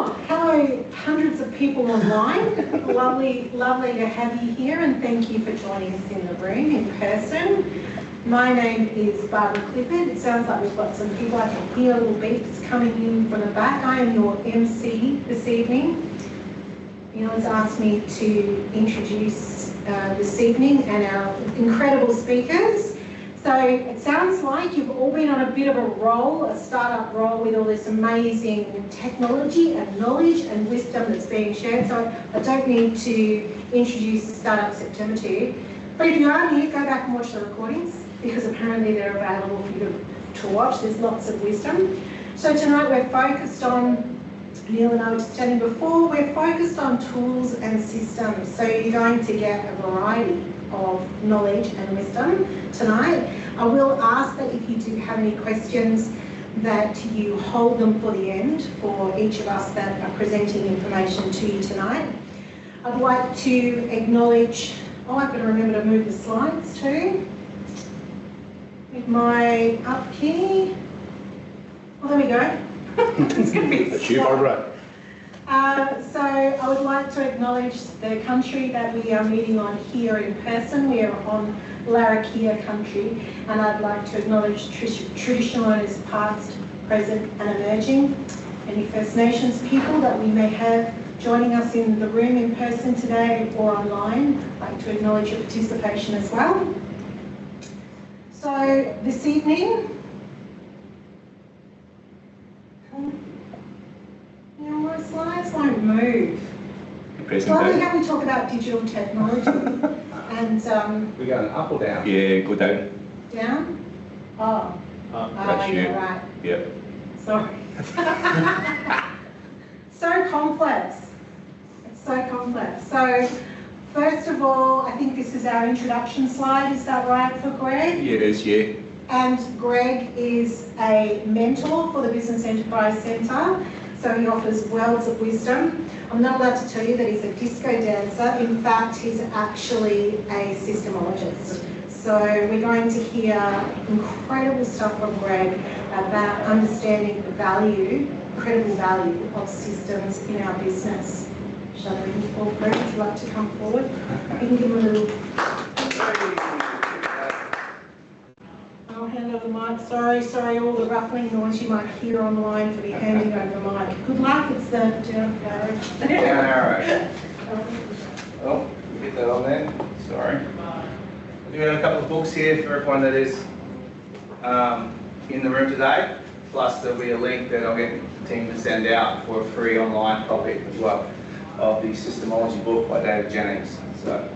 Oh, hello, hundreds of people online. Lovely to have you here, and thank you for joining us in the room in person. My name is Barbara Clifford. It sounds like we've got some people. I can hear little beeps coming in from the back. I am your MC this evening. Neil's asked me to introduce this evening and our incredible speakers. So it sounds like you've all been on a bit of a roll, a startup roll, with all this amazing technology and knowledge and wisdom that's being shared. So I don't need to introduce Startup September to you. But if you are new, go back and watch the recordings, because apparently they're available for you to watch. There's lots of wisdom. So tonight we're focused on, Neil and I were just chatting before, we're focused on tools and systems. So you're going to get a variety of knowledge and wisdom tonight. I will ask that if you do have any questions, that you hold them for the end for each of us that are presenting information to you tonight. I'd like to acknowledge, I've got to remember to move the slides too. With my up key. Oh, there we go. It's going to be the slide. So I would like to acknowledge the country that we are meeting on here in person. We are on Larrakia country, and I'd like to acknowledge traditional owners past, present and emerging, any First Nations people that we may have joining us in the room in person today or online. I'd like to acknowledge your participation as well. So this evening, my slides won't move. Lovely how we talk about digital technology. And we're going up or down? Yeah, go down. Down? Oh. That's you. Right. Yep. Sorry. So complex. It's so complex. So first of all, I think this is our introduction slide. Is that right for Greg? Yeah, it is, yeah. And Greg is a mentor for the Business Enterprise Centre. So he offers wells of wisdom. I'm not allowed to tell you that he's a disco dancer. In fact, he's actually a systemologist. So we're going to hear incredible stuff from Greg about understanding the value, incredible value of systems in our business. Shall I bring forward Greg? Would you like to come forward? You can give him a little... I'll hand over the mic. Sorry, all the ruffling noise you might hear online for me handing over the mic. Good luck, it's the down arrow. Down arrow. Oh, get that on there. Sorry. We do have a couple of books here for everyone that is in the room today. Plus there'll be a link that I'll get the team to send out for a free online copy as well of the Systemology book by David Jennings. So.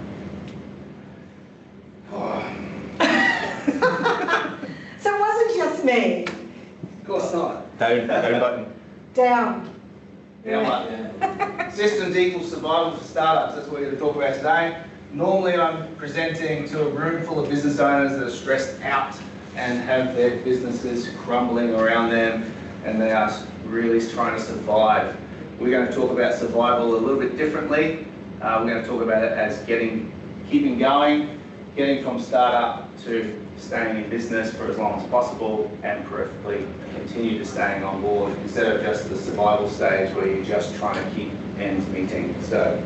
So it wasn't just me. Of course not. Down button. Down. Down button. Systems equals survival for startups. That's what we're going to talk about today. Normally I'm presenting to a room full of business owners that are stressed out and have their businesses crumbling around them, and they are really trying to survive. We're going to talk about survival a little bit differently. We're going to talk about it as keeping going, getting from startup to staying in business for as long as possible, and preferably continue to staying on board instead of just the survival stage where you're just trying to keep ends meeting. So,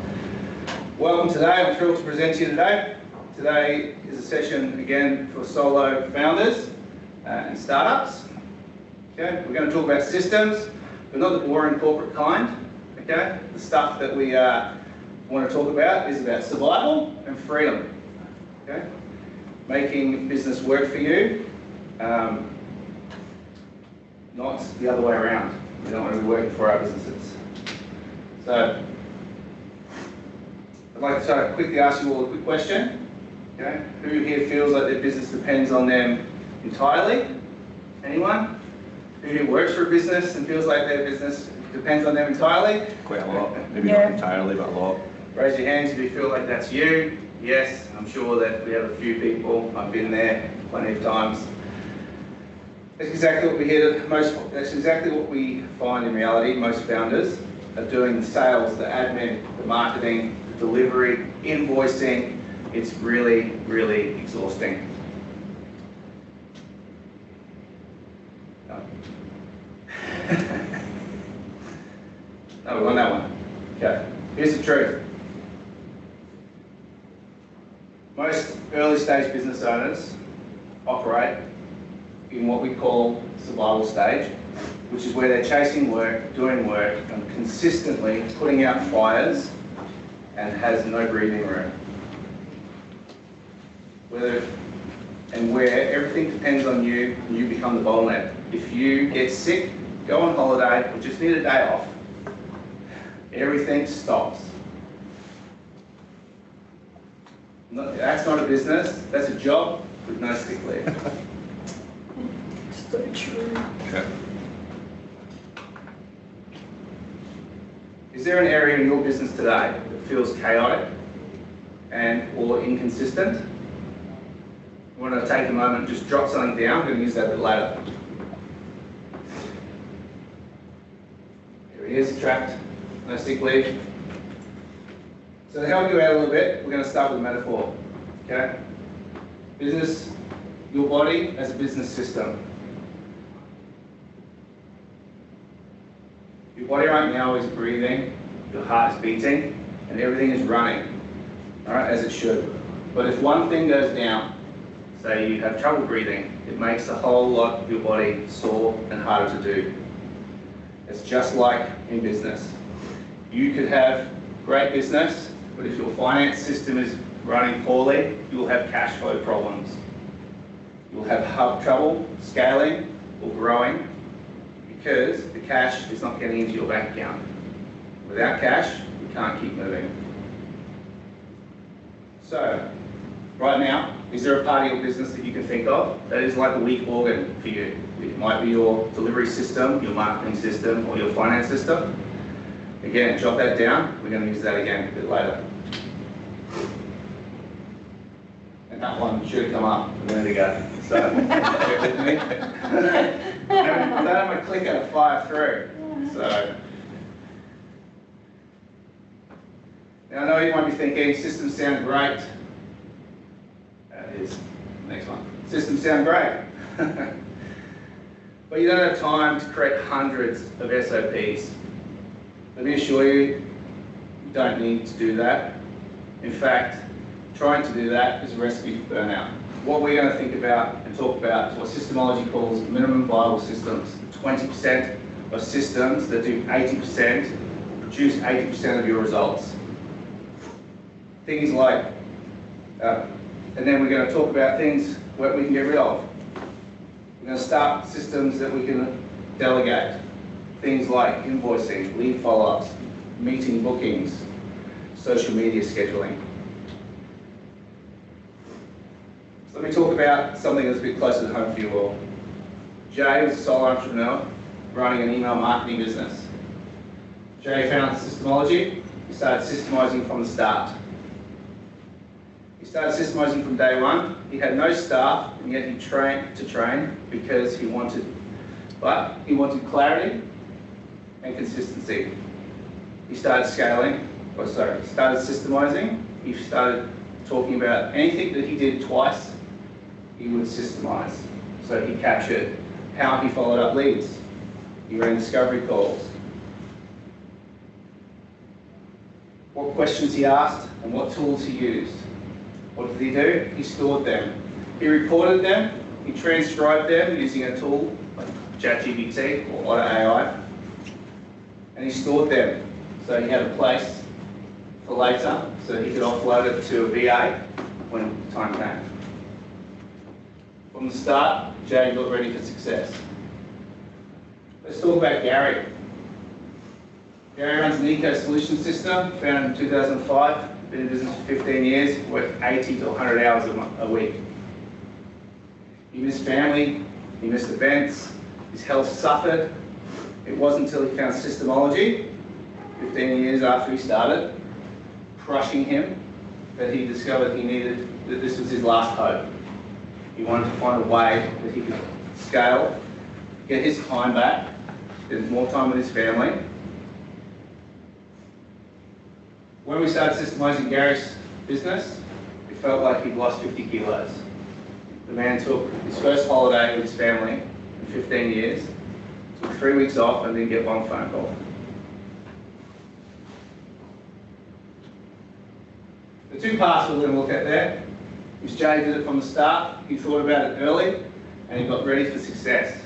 welcome today. I'm thrilled to present to you today. Today is a session again for solo founders and startups. Okay, we're going to talk about systems, but not the boring corporate kind. Okay, the stuff that we want to talk about is about survival and freedom. Okay. Making business work for you, not the other way around. We don't want to be working for our businesses. So, I'd like to quickly ask you all a quick question. Okay. Who here feels like their business depends on them entirely? Anyone? Who here works for a business and feels like their business depends on them entirely? Quite a lot. Maybe not entirely, but a lot. Raise your hands if you feel like that's you. Yes, I'm sure that we have a few people. I've been there plenty of times. That's exactly what we hear. That's exactly what we find in reality. Most founders are doing the sales, the admin, the marketing, the delivery, invoicing. It's really, really exhausting. No, we want that one. Okay, here's the truth. Most early stage business owners operate in what we call survival stage, which is where they're chasing work, doing work, and consistently putting out fires and has no breathing room. Where everything depends on you and you become the bottleneck. If you get sick, go on holiday, or just need a day off, everything stops. That's not a business, that's a job with no sick leave. So true. Okay. Is there an area in your business today that feels chaotic and or inconsistent? I want to take a moment and just drop something down. I'm going to use that a bit later. Here it is, trapped, no sick leave. So to help you out a little bit, we're going to start with a metaphor. Okay? Business, your body as a business system. Your body right now is breathing, your heart is beating, and everything is running, all right, as it should. But if one thing goes down, say you have trouble breathing, it makes a whole lot of your body sore and harder to do. It's just like in business. You could have great business, but if your finance system is running poorly, you'll have cash flow problems. You'll have trouble scaling or growing because the cash is not getting into your bank account. Without cash, you can't keep moving. So, right now, is there a part of your business that you can think of that is like a weak organ for you? It might be your delivery system, your marketing system, or your finance system. Again, jot that down. We're going to use that again a bit later. And that one should come up a minute ago. So, bear with me. I don't have a clicker to fire through. So, now I know you might be thinking, systems sound great. That is, next one. Systems sound great. But you don't have time to create hundreds of SOPs. Let me assure you, you don't need to do that. In fact, trying to do that is a recipe for burnout. What we're going to think about and talk about is what systemology calls minimum viable systems. 20% of systems that do 80%, produce 80% of your results. Things like, and then we're going to talk about things what we can get rid of. We're going to start systems that we can delegate. Things like invoicing, lead follow-ups, meeting bookings, social media scheduling. So let me talk about something that's a bit closer to home for you all. Jay was a solo entrepreneur running an email marketing business. Jay found systemology. He started systemizing from the start. He started systemizing from day one. He had no staff, and yet he trained to train because he wanted clarity and consistency. He started started systemizing. He started talking about anything that he did twice, he would systemize. So he captured how he followed up leads. He ran discovery calls. What questions he asked and what tools he used. What did he do? He stored them. He reported them. He transcribed them using a tool like ChatGPT or Otter AI. And he stored them. So he had a place for later, so he could offload it to a VA when the time came. From the start, Jay got ready for success. Let's talk about Gary. Gary runs an eco-solution system, founded in 2005, been in business for 15 years, worked 80 to 100 hours a week. He missed family, he missed events, his health suffered. It wasn't until he found systemology, 15 years after he started, crushing him, that he discovered that this was his last hope. He wanted to find a way that he could scale, get his time back, spend more time with his family. When we started systemizing Gary's business, it felt like he'd lost 50 kilos. The man took his first holiday with his family in 15 years, took 3 weeks off and didn't get one phone call. The two parts we're going to look at there is Jay did it from the start. He thought about it early and he got ready for success.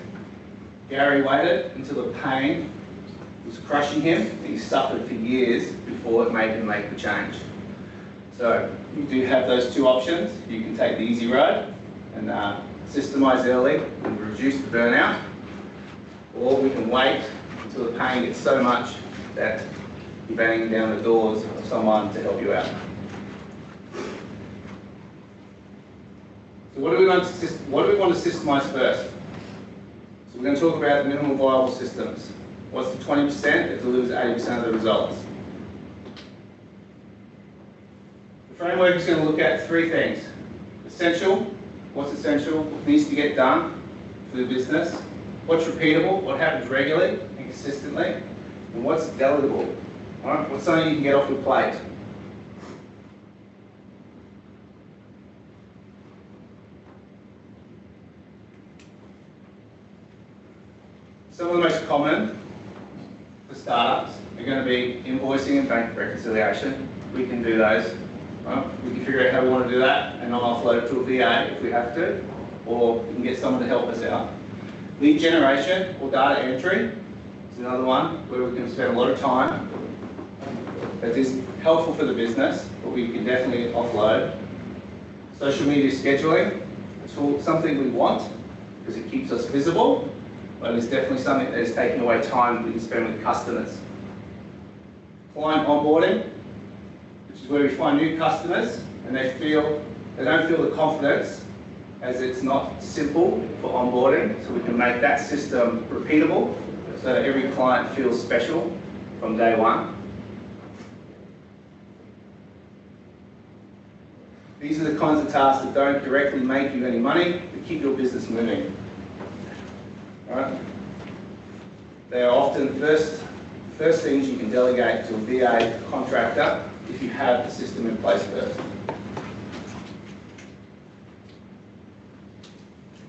Gary waited until the pain was crushing him and he suffered for years before it made him make the change. So you do have those two options. You can take the easy road and systemize early and reduce the burnout, or we can wait until the pain gets so much that you're banging down the doors of someone to help you out. So what do we want to systemize first? So we're going to talk about minimum viable systems. What's the 20% that delivers 80% of the results? The framework is going to look at three things. Essential, what's essential, what needs to get done for the business, what's repeatable, what happens regularly and consistently, and what's delegable. All right? What's something you can get off your plate? Some of the most common for startups are going to be invoicing and bank reconciliation. We can do those. Right? We can figure out how we want to do that and not offload it to a VA if we have to, or we can get someone to help us out. Lead generation or data entry is another one where we can spend a lot of time. That is helpful for the business, but we can definitely offload. Social media scheduling, it's something we want because it keeps us visible, but it's definitely something that is taking away time we can spend with customers. Client onboarding, which is where we find new customers and they don't feel the confidence as it's not simple for onboarding, so we can make that system repeatable so that every client feels special from day one. These are the kinds of tasks that don't directly make you any money, but keep your business moving. All right? They are often first things you can delegate to a VA contractor if you have the system in place first.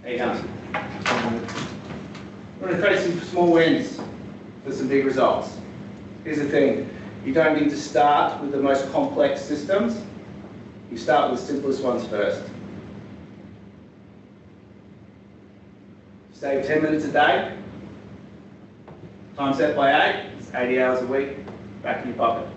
How you going? We're going to create some small wins for some big results. Here's the thing, you don't need to start with the most complex systems. You start with the simplest ones first. Save 10 minutes a day, times that by 8, it's 80 hours a week, back in your pocket.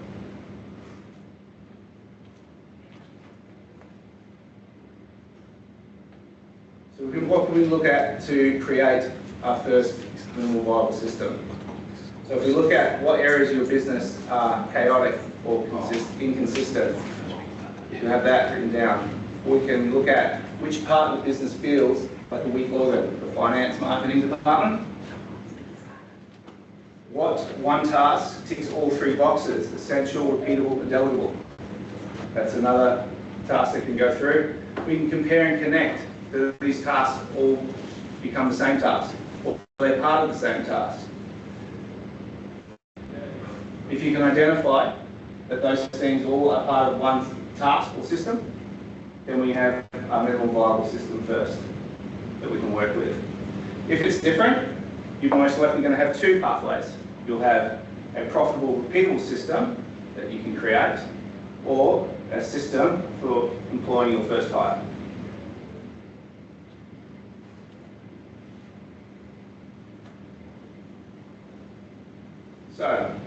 So what can we look at to create our first minimal viable system? So if we look at what areas of your business are chaotic or inconsistent, you can have that written down. Or we can look at which part of the business feels like a weak organ, the finance marketing department. What one task ticks all three boxes, essential, repeatable, and delegable. That's another task that can go through. We can compare and connect. Do these tasks all become the same task, or they're part of the same task? If you can identify that those things all are part of one task or system, then we have our minimal viable system first that we can work with. If it's different, you're most likely going to have two pathways. You'll have a profitable, repeatable system that you can create, or a system for employing your first hire. So,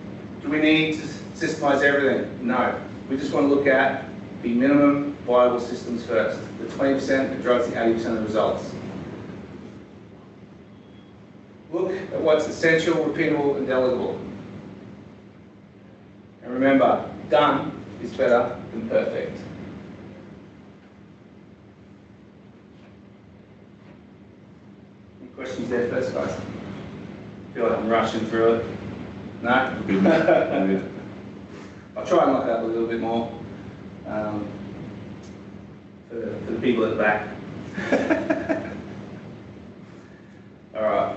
do we need to systemize everything? No. We just want to look at the minimum viable systems first, the 20% that drives the 80% of the results. Look at what's essential, repeatable, and delegable. And remember, done is better than perfect. Any questions there first, guys? I feel like I'm rushing through it. No? I'll try and lock up a little bit more for the people at the back. All right.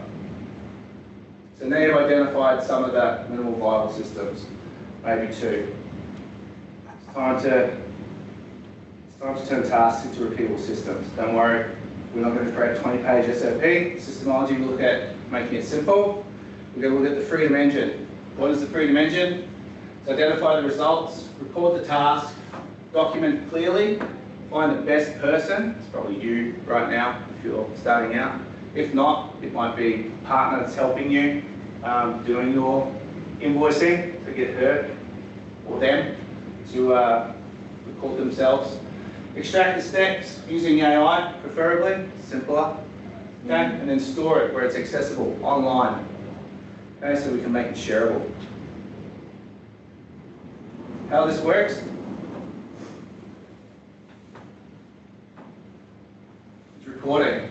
So now you've identified some of the minimal viable systems, maybe two. It's time to turn tasks into repeatable systems. Don't worry, we're not going to create a 20-page SOP. Systemology, we look at making it simple. We're going to look at the freedom engine. What is the freedom engine? It's identify the results, record the task, document clearly, find the best person. It's probably you right now if you're starting out. If not, it might be a partner that's helping you doing your invoicing to get her or them to record themselves. Extract the steps using AI, preferably, simpler. Okay, and then store it where it's accessible online. Okay, so we can make it shareable. How this works? It's recording.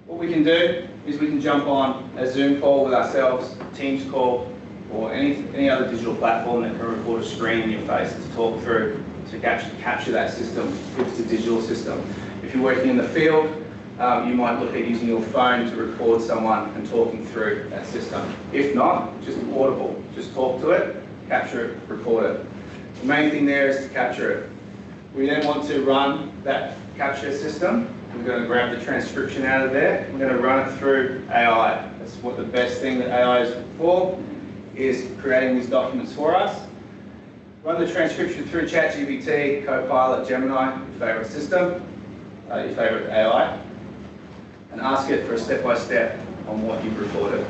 What we can do is we can jump on a Zoom call with ourselves, Teams call, or any other digital platform that can record a screen in your face to talk through, to capture that system if it's a digital system. If you're working in the field, you might look at using your phone to record someone and talking through that system. If not, just audible. Just talk to it, capture it, record it. The main thing there is to capture it. We then want to run that capture system. We're going to grab the transcription out of there. We're going to run it through AI. That's what the best thing that AI is for, is creating these documents for us. Run the transcription through ChatGPT, Copilot, Gemini, your favourite system, your favourite AI, and ask it for a step-by-step on what you've recorded.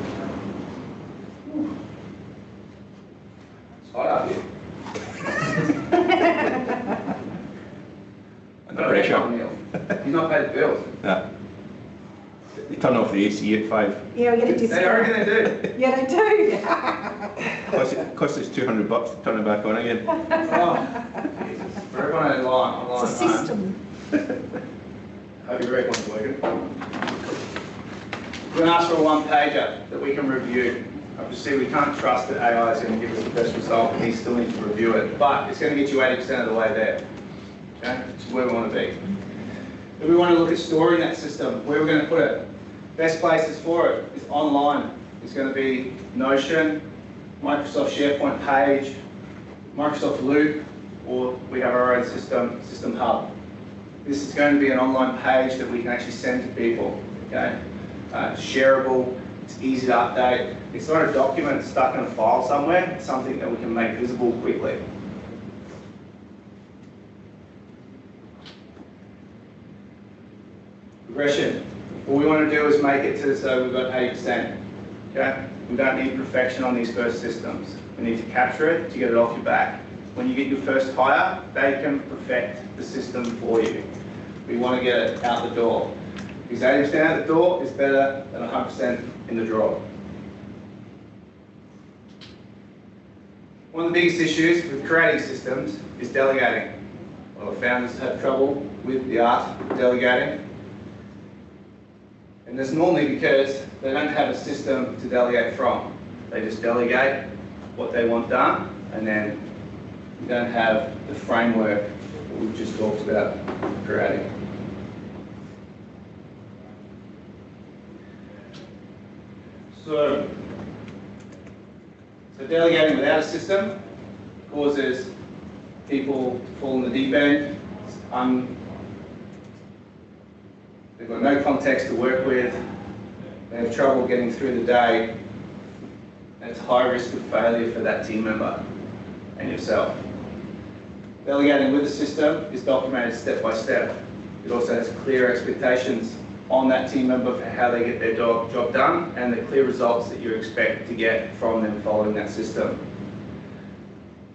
It's hot up here. Under pressure. He's not paid the bills. Yeah. You turn off the AC at 5. Yeah, we get a discount. They reckon they do. Yeah, they do. Costs us $200 to turn it back on again. Oh, Jesus. For everyone online. It's a system. Hope your one's working. We're going to ask for a one-pager that we can review. Obviously, we can't trust that AI is going to give us the best result. We still need to review it, but it's going to get you 80% of the way there. Okay, which is where we want to be. If we want to look at storing that system, where we're going to put it, best places for it is online. It's going to be Notion, Microsoft SharePoint page, Microsoft Loop, or we have our own system hub. This is going to be an online page that we can actually send to people. Okay, it's shareable. It's easy to update. It's not a document stuck in a file somewhere. It's something that we can make visible quickly. Progression. What we want to do is make it to so we've got 80%. Okay? We don't need perfection on these first systems. We need to capture it to get it off your back. When you get your first hire, they can perfect the system for you. We want to get it out the door. Because 80% out the door is better than 100% in the drawer. One of the biggest issues with creating systems is delegating. A lot of founders have trouble with the art of delegating. And that's normally because they don't have a system to delegate from. They just delegate what they want done, and then you don't have the framework that we've just talked about creating. So delegating without a system causes people to fall in the deep end. They've got no context to work with. They have trouble getting through the day. And it's high risk of failure for that team member and yourself. Delegating with the system is documented step by step. It also has clear expectations on that team member for how they get their job done and the clear results that you expect to get from them following that system.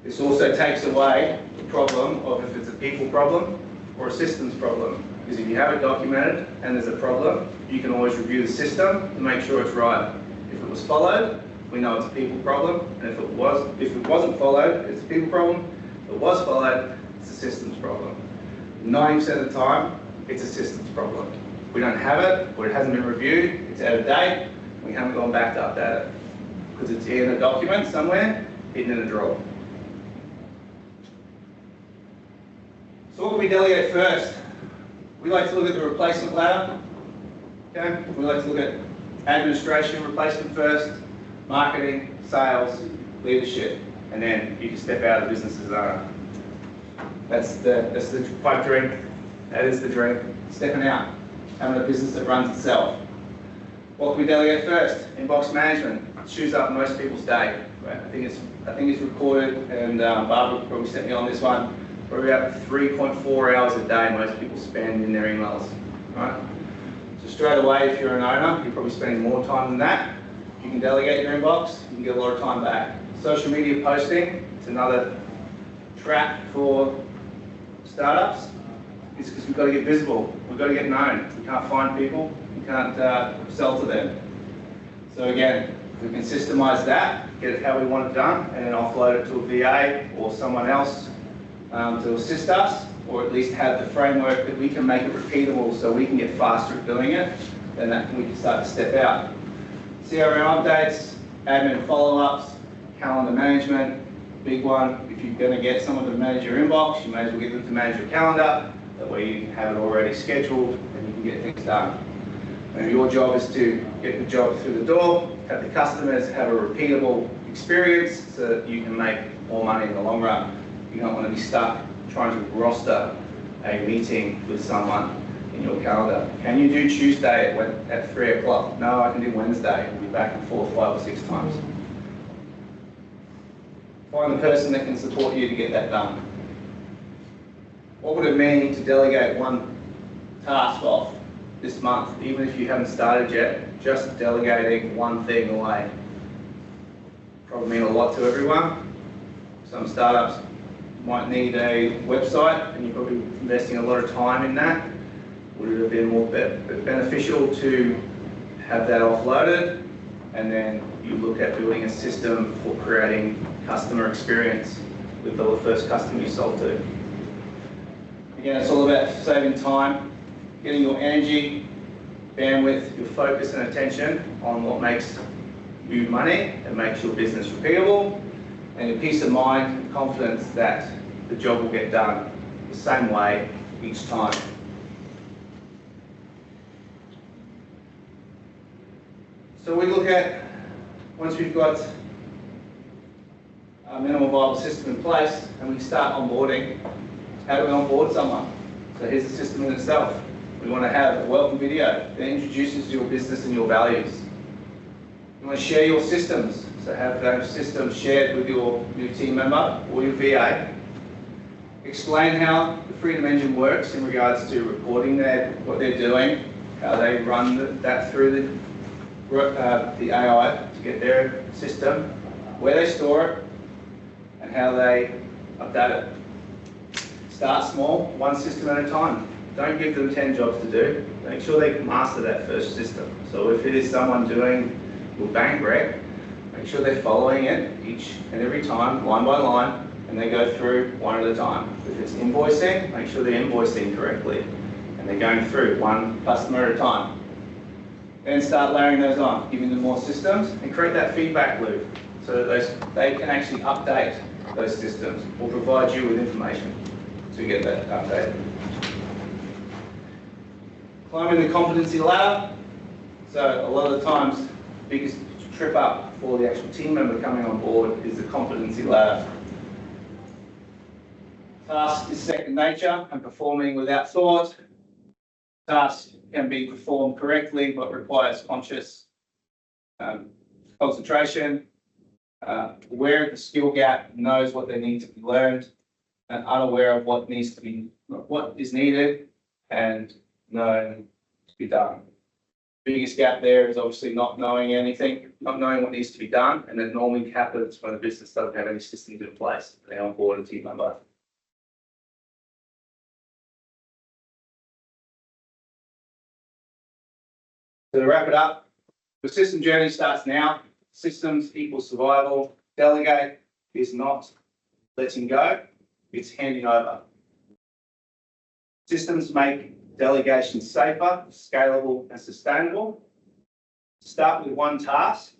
This also takes away the problem of if it's a people problem or a systems problem. Because if you have it documented and there's a problem, you can always review the system to make sure it's right. If it was followed, we know it's a people problem, and if it wasn't followed, it's a people problem. If it was followed, it's a systems problem. 90% of the time, it's a systems problem. We don't have it, or it hasn't been reviewed, it's out of date, we haven't gone back to update it. Because it's in a document somewhere, hidden in a drawer. So what do we delegate first? We like to look at the replacement ladder. Okay? We like to look at administration replacement first, marketing, sales, leadership, and then you can step out of the business as owner. That's the pipe dream. That is the dream. Stepping out, having a business that runs itself. What can we delegate first? Inbox management. It chews up most people's day. Right? I think it's recorded, and Barbara probably sent me on this one. probably about 3.4 hours a day most people spend in their emails, right? So straight away, if you're an owner, you're probably spending more time than that. If you can delegate your inbox, you can get a lot of time back. Social media posting, it's another trap for startups. It's because we've got to get visible, we've got to get known. We can't find people, we can't sell to them. So again, we can systemize that, get it how we want it done, and then offload it to a VA or someone else to assist us, or at least have the framework that we can make it repeatable so we can get faster at doing it, then we can start to step out. CRM updates, admin follow-ups, calendar management, big one. If you're going to get someone to manage your inbox, you may as well get them to manage your calendar. That way you can have it already scheduled and you can get things done. And your job is to get the job through the door, have the customers have a repeatable experience so that you can make more money in the long run. You don't want to be stuck trying to roster a meeting with someone in your calendar. Can you do Tuesday at 3 o'clock? No, I can do Wednesday. We'll be back and forth 5 or 6 times. Find the person that can support you to get that done. What would it mean to delegate one task off this month, even if you haven't started yet? Just delegating one thing away. Probably mean a lot to everyone. Some startups might need a website and you're probably investing a lot of time in that. Would it have been more beneficial to have that offloaded and then you look at building a system for creating customer experience with the first customer you sold to? Again, it's all about saving time, getting your energy, bandwidth, your focus and attention on what makes you money and makes your business repeatable, and your peace of mind and confidence that the job will get done the same way each time. So we look at, once we've got a minimal viable system in place and we start onboarding, how do we onboard someone? So here's the system in itself. We want to have a welcome video that introduces your business and your values. You want to share your systems, so have those systems shared with your new team member or your VA. Explain how the Freedom Engine works in regards to recording what they're doing, how they run that through the AI to get their system, where they store it, and how they update it. Start small, one system at a time. Don't give them 10 jobs to do. Make sure they master that first system. So if it is someone doing your bank rec, make sure they're following it each and every time, line by line, and they go through one at a time. If it's invoicing, make sure they're invoicing correctly, and they're going through one customer at a time. Then start layering those on, giving them more systems, and create that feedback loop so that they can actually update those systems or provide you with information to get that updated. Climbing the competency ladder. So a lot of the times, the biggest trip up for the actual team member coming on board is the competency ladder. Task is second nature and performing without thought. Task can be performed correctly but requires conscious concentration. Aware of the skill gap, knows what they need to be learned, and unaware of what is needed and known to be done. The biggest gap there is obviously not knowing anything, not knowing what needs to be done, and it normally happens when the business doesn't have any systems in place. They onboard a team member. So to wrap it up, the system journey starts now. Systems equals survival. Delegate is not letting go, it's handing over. Systems make delegation safer, scalable, and sustainable. Start with one task.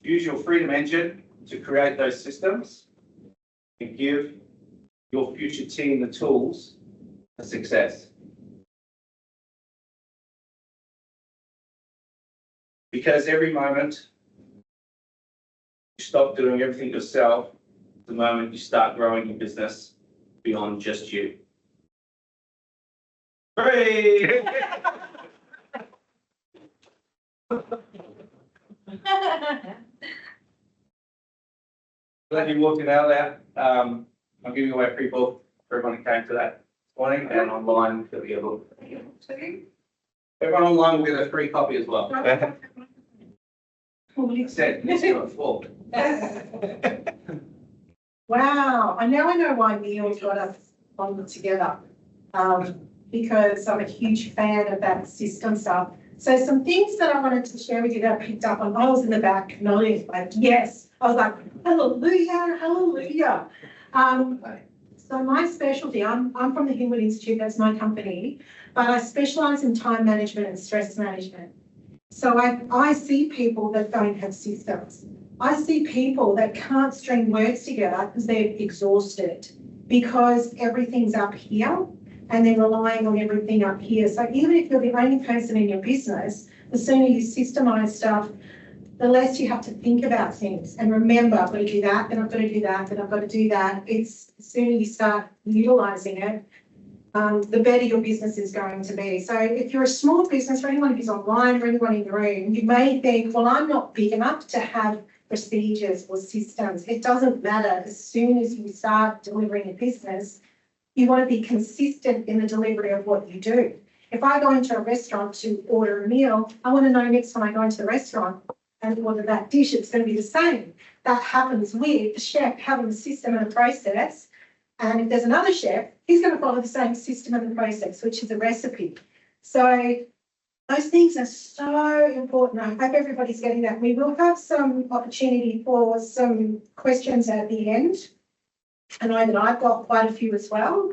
Use your Freedom Engine to create those systems and give your future team the tools for success. Because every moment you stop doing everything yourself, the moment you start growing your business beyond just you. Hooray! Glad you walked it out there. I'm giving away a free book for everyone who came to that this morning, and online for the other. Everyone online will get a free copy as well. Said, it's got full. Wow, I know why Neil's got us on together, because I'm a huge fan of that system stuff. So some things that I wanted to share with you that I picked up on, I was in the back nodding, like, yes. I was like, hallelujah, hallelujah. So my specialty, I'm from the Hinwood Institute, that's my company, but I specialise in time management and stress management. So I see people that don't have systems. I see people that can't string words together because they're exhausted, because everything's up here and they're relying on everything up here. So even if you're the only person in your business, the sooner you systemise stuff, the less you have to think about things. And remember, I've got to do that, then I've got to do that, then I've got to do that. It's the sooner you start utilising it, the better your business is going to be. So if you're a small business, for anyone who's online or anyone in the room, you may think, well, I'm not big enough to have procedures or systems. It doesn't matter. As soon as you start delivering a business, you want to be consistent in the delivery of what you do. If I go into a restaurant to order a meal, I want to know next time I go into the restaurant and order that dish, it's going to be the same. That happens with the chef having the system and the process. And if there's another chef, he's going to follow the same system and the process, which is a recipe. So those things are so important. I hope everybody's getting that. We will have some opportunity for some questions at the end. I know that I've got quite a few as well.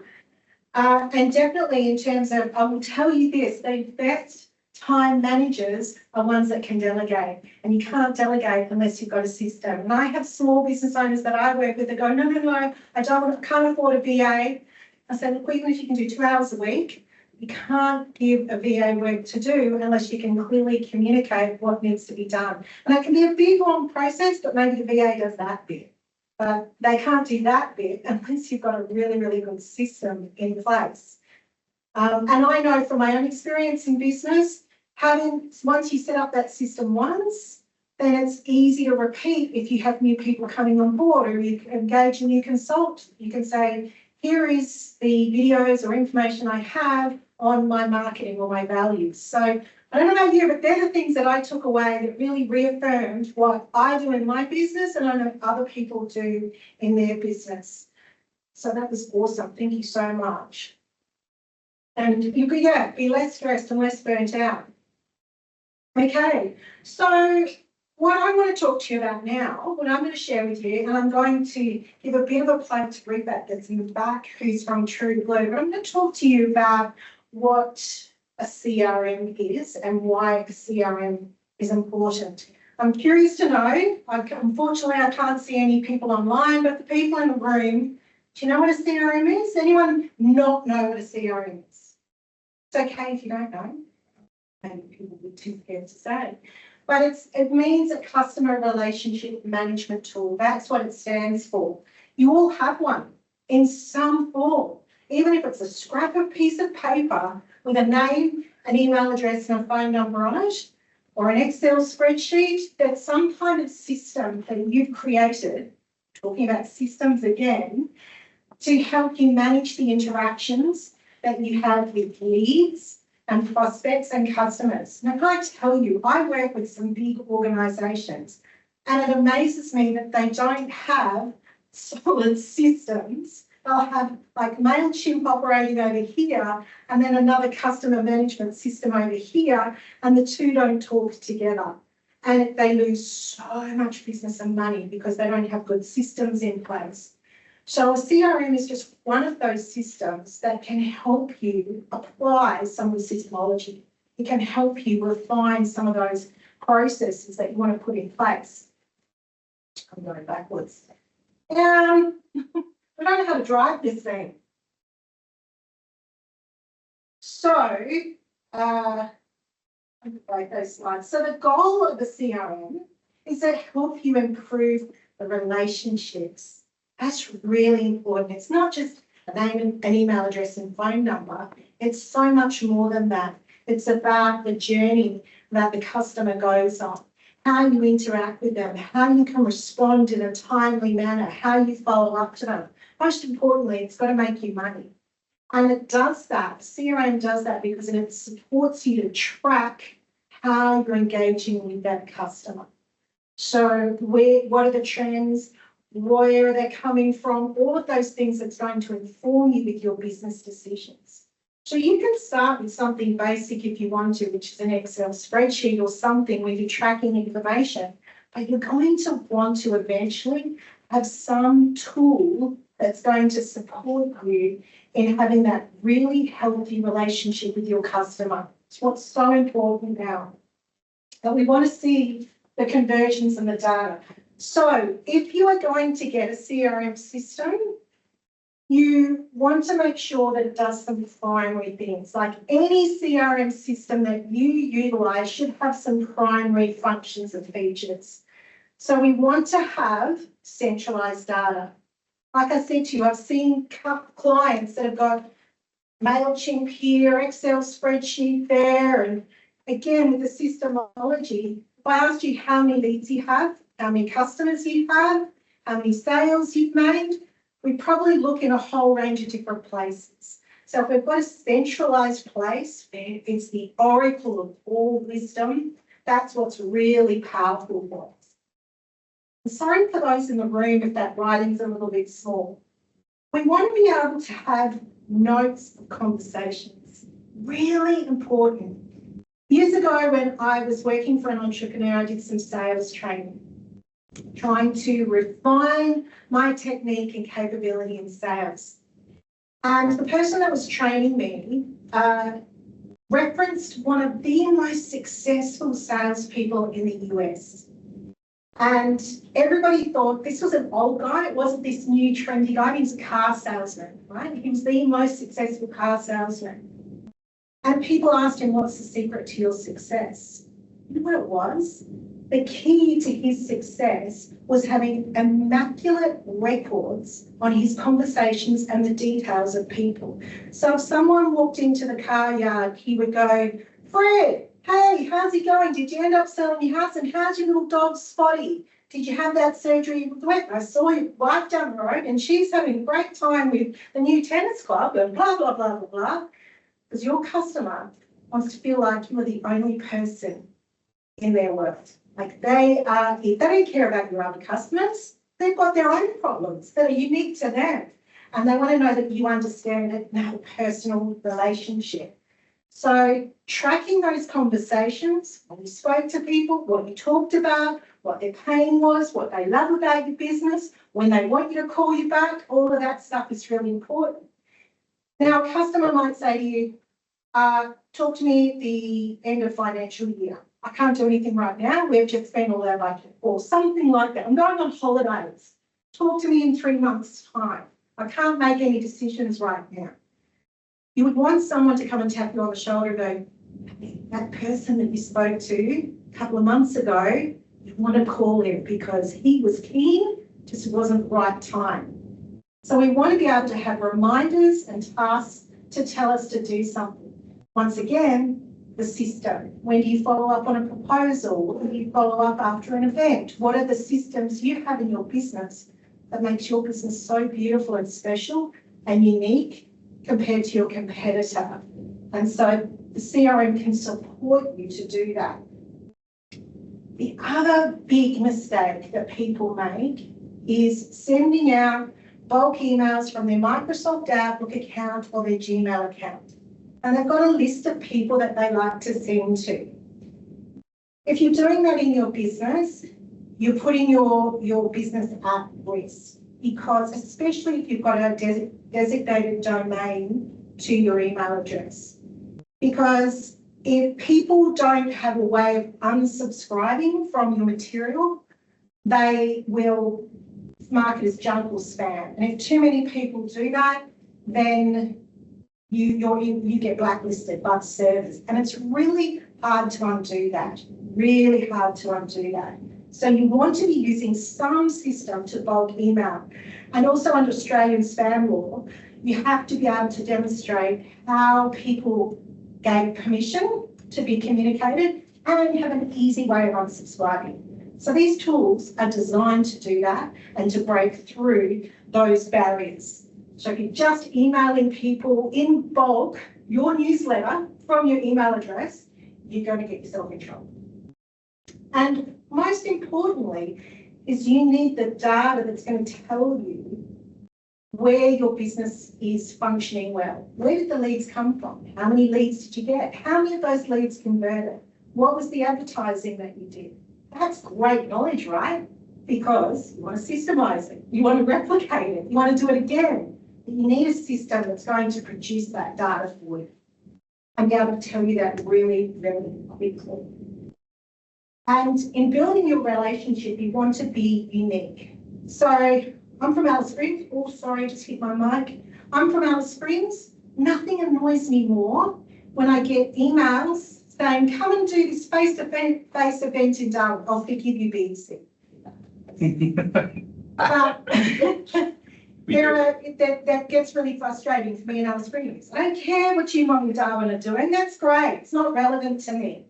And definitely in terms of, I will tell you this, the best time managers are ones that can delegate, and you can't delegate unless you've got a system. And I have small business owners that I work with that go, no, I can't afford a VA. I said, look, even if you can do 2 hours a week, you can't give a VA work to do unless you can clearly communicate what needs to be done. And that can be a big, long process, but maybe the VA does that bit. But they can't do that bit unless you've got a really, really good system in place. And I know from my own experience in business, once you set up that system once, then it's easy to repeat if you have new people coming on board, or you engage a new consultant. You can say, here is the videos or information I have on my marketing or my values. So I don't know about you, but they're the things that I took away that really reaffirmed what I do in my business and I know other people do in their business. So that was awesome. Thank you so much. And you could, be less stressed and less burnt out. Okay, so what I want to talk to you about now, what I'm going to share with you, and I'm going to give a bit of a plug to Rupert that's in the back, who's from True Blue. I'm going to talk to you about what a CRM is and why a CRM is important. I'm curious to know, unfortunately I can't see any people online, but the people in the room, do you know what a CRM is? Anyone not know what a CRM is? It's okay if you don't know. Maybe people would be too scared to say. But it means a customer relationship management tool. That's what it stands for. You all have one in some form, even if it's a scrap of piece of paper with a name, an email address and a phone number on it, or an Excel spreadsheet. That's some kind of system that you've created, talking about systems again, to help you manage the interactions that you have with leads and prospects and customers. Now, I tell you, I work with some big organisations, and it amazes me that they don't have solid systems. They'll have like MailChimp operating over here and then another customer management system over here, and the two don't talk together. And they lose so much business and money because they don't have good systems in place. So a CRM is just one of those systems that can help you apply some of the systemology. It can help you refine some of those processes that you want to put in place. I'm going backwards. I don't know how to drive this thing. So, break those slides. So the goal of the CRM is to help you improve the relationships. That's really important. It's not just a name, an email address and phone number. It's so much more than that. It's about the journey that the customer goes on, how you interact with them, how you can respond in a timely manner, how you follow up to them, most importantly, it's got to make you money. And it does that. CRM does that because it supports you to track how you're engaging with that customer. So what are the trends? Where are they coming from? All of those things that's going to inform you with your business decisions. So you can start with something basic if you want to, which is an Excel spreadsheet or something where you're tracking information, but you're going to want to eventually have some tool that's going to support you in having that really healthy relationship with your customer. It's what's so important now. But we want to see the conversions and the data. So if you are going to get a CRM system, you want to make sure that it does some primary things. Like any CRM system that you utilise should have some primary functions and features. So we want to have centralised data. Like I said to you, I've seen clients that have got MailChimp here, Excel spreadsheet there, and again, with the systemology, if I asked you how many leads you have, how many customers you have, how many sales you've made, we probably look in a whole range of different places. So if we've got a centralised place, it's the oracle of all wisdom, that's what's really powerful for us. I'm sorry for those in the room if that writing's a little bit small. We want to be able to have notes of conversations, really important. Years ago when I was working for an entrepreneur, I did some sales training, trying to refine my technique and capability in sales. And the person that was training me referenced one of the most successful salespeople in the US. And everybody thought this was an old guy, it wasn't this new trendy guy, he was a car salesman, right? He was the most successful car salesman. And people asked him, what's the secret to your success? You know what it was? The key to his success was having immaculate records on his conversations and the details of people. So if someone walked into the car yard, he would go, Fred, hey, how's it going? Did you end up selling your house? And how's your little dog Spotty? Did you have that surgery with the wet? I saw your wife down the road and she's having a great time with the new tennis club and blah, blah, blah, blah, blah. Because your customer wants to feel like you're the only person in their world. Like they don't care about your other customers. They've got their own problems that are unique to them. And they want to know that you understand it and have a personal relationship. So tracking those conversations, when you spoke to people, what you talked about, what their pain was, what they love about your business, when they want you to call you back, all of that stuff is really important. Now, a customer might say to you, talk to me at the end of financial year. I can't do anything right now. We've just spent all our budget or something like that. I'm going on holidays. Talk to me in 3 months' time. I can't make any decisions right now. You would want someone to come and tap you on the shoulder and go, that person that you spoke to a couple of months ago, you want to call him because he was keen, just wasn't the right time. So we want to be able to have reminders and tasks to tell us to do something. Once again, the system. When do you follow up on a proposal? When do you follow up after an event? What are the systems you have in your business that makes your business so beautiful and special and unique compared to your competitor? And so the CRM can support you to do that. The other big mistake that people make is sending out bulk emails from their Microsoft Outlook account or their Gmail account. And they've got a list of people that they like to send to. If you're doing that in your business, you're putting your business at risk, because especially if you've got a designated domain to your email address. Because if people don't have a way of unsubscribing from your material, they will mark it as junk or spam. And if too many people do that, then you get blacklisted by the servers. And it's really hard to undo that, really hard to undo that. So you want to be using some system to bulk email. And also under Australian spam law, you have to be able to demonstrate how people gave permission to be communicated and have an easy way of unsubscribing. So these tools are designed to do that and to break through those barriers. So if you're just emailing people in bulk your newsletter from your email address, you're going to get yourself in trouble. And most importantly is you need the data that's going to tell you where your business is functioning well. Where did the leads come from? How many leads did you get? How many of those leads converted? What was the advertising that you did? That's great knowledge, right? Because you want to systemize it, you want to replicate it, you want to do it again. But you need a system that's going to produce that data for you and be able to tell you that really, really quickly. And in building your relationship, you want to be unique. So I'm from Alice Springs. Oh, sorry, just hit my mic. I'm from Alice Springs. Nothing annoys me more when I get emails saying, come and do this face-to-face event in Darwin. I'll forgive you being sick. But that gets really frustrating for me in Alice Springs. I don't care what you Mum and Darwin are doing. That's great. It's not relevant to me.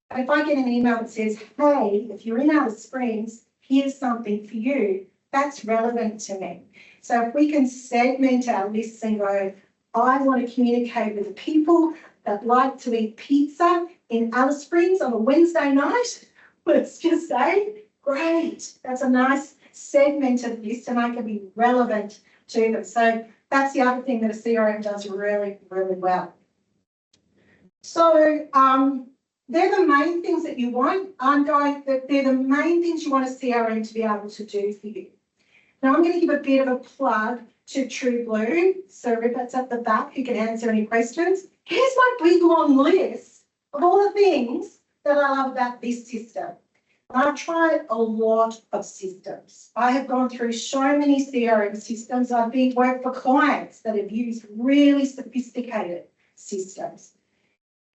But if I get an email that says, hey, if you're in Alice Springs, here's something for you, that's relevant to me. So if we can segment our lists and go, I want to communicate with the people that like to eat pizza in Alice Springs on a Wednesday night, let's just say, great, that's a nice segmented list and I can be relevant to them. So that's the other thing that a CRM does really, really well. So they're the main things that you want. They're the main things you want a CRM to be able to do for you. Now I'm going to give a bit of a plug to True Blue. So Ribert's at the back who can answer any questions. Here's my big long list of all the things that I love about this system. I've tried a lot of systems. I have gone through so many CRM systems. I've worked for clients that have used really sophisticated systems.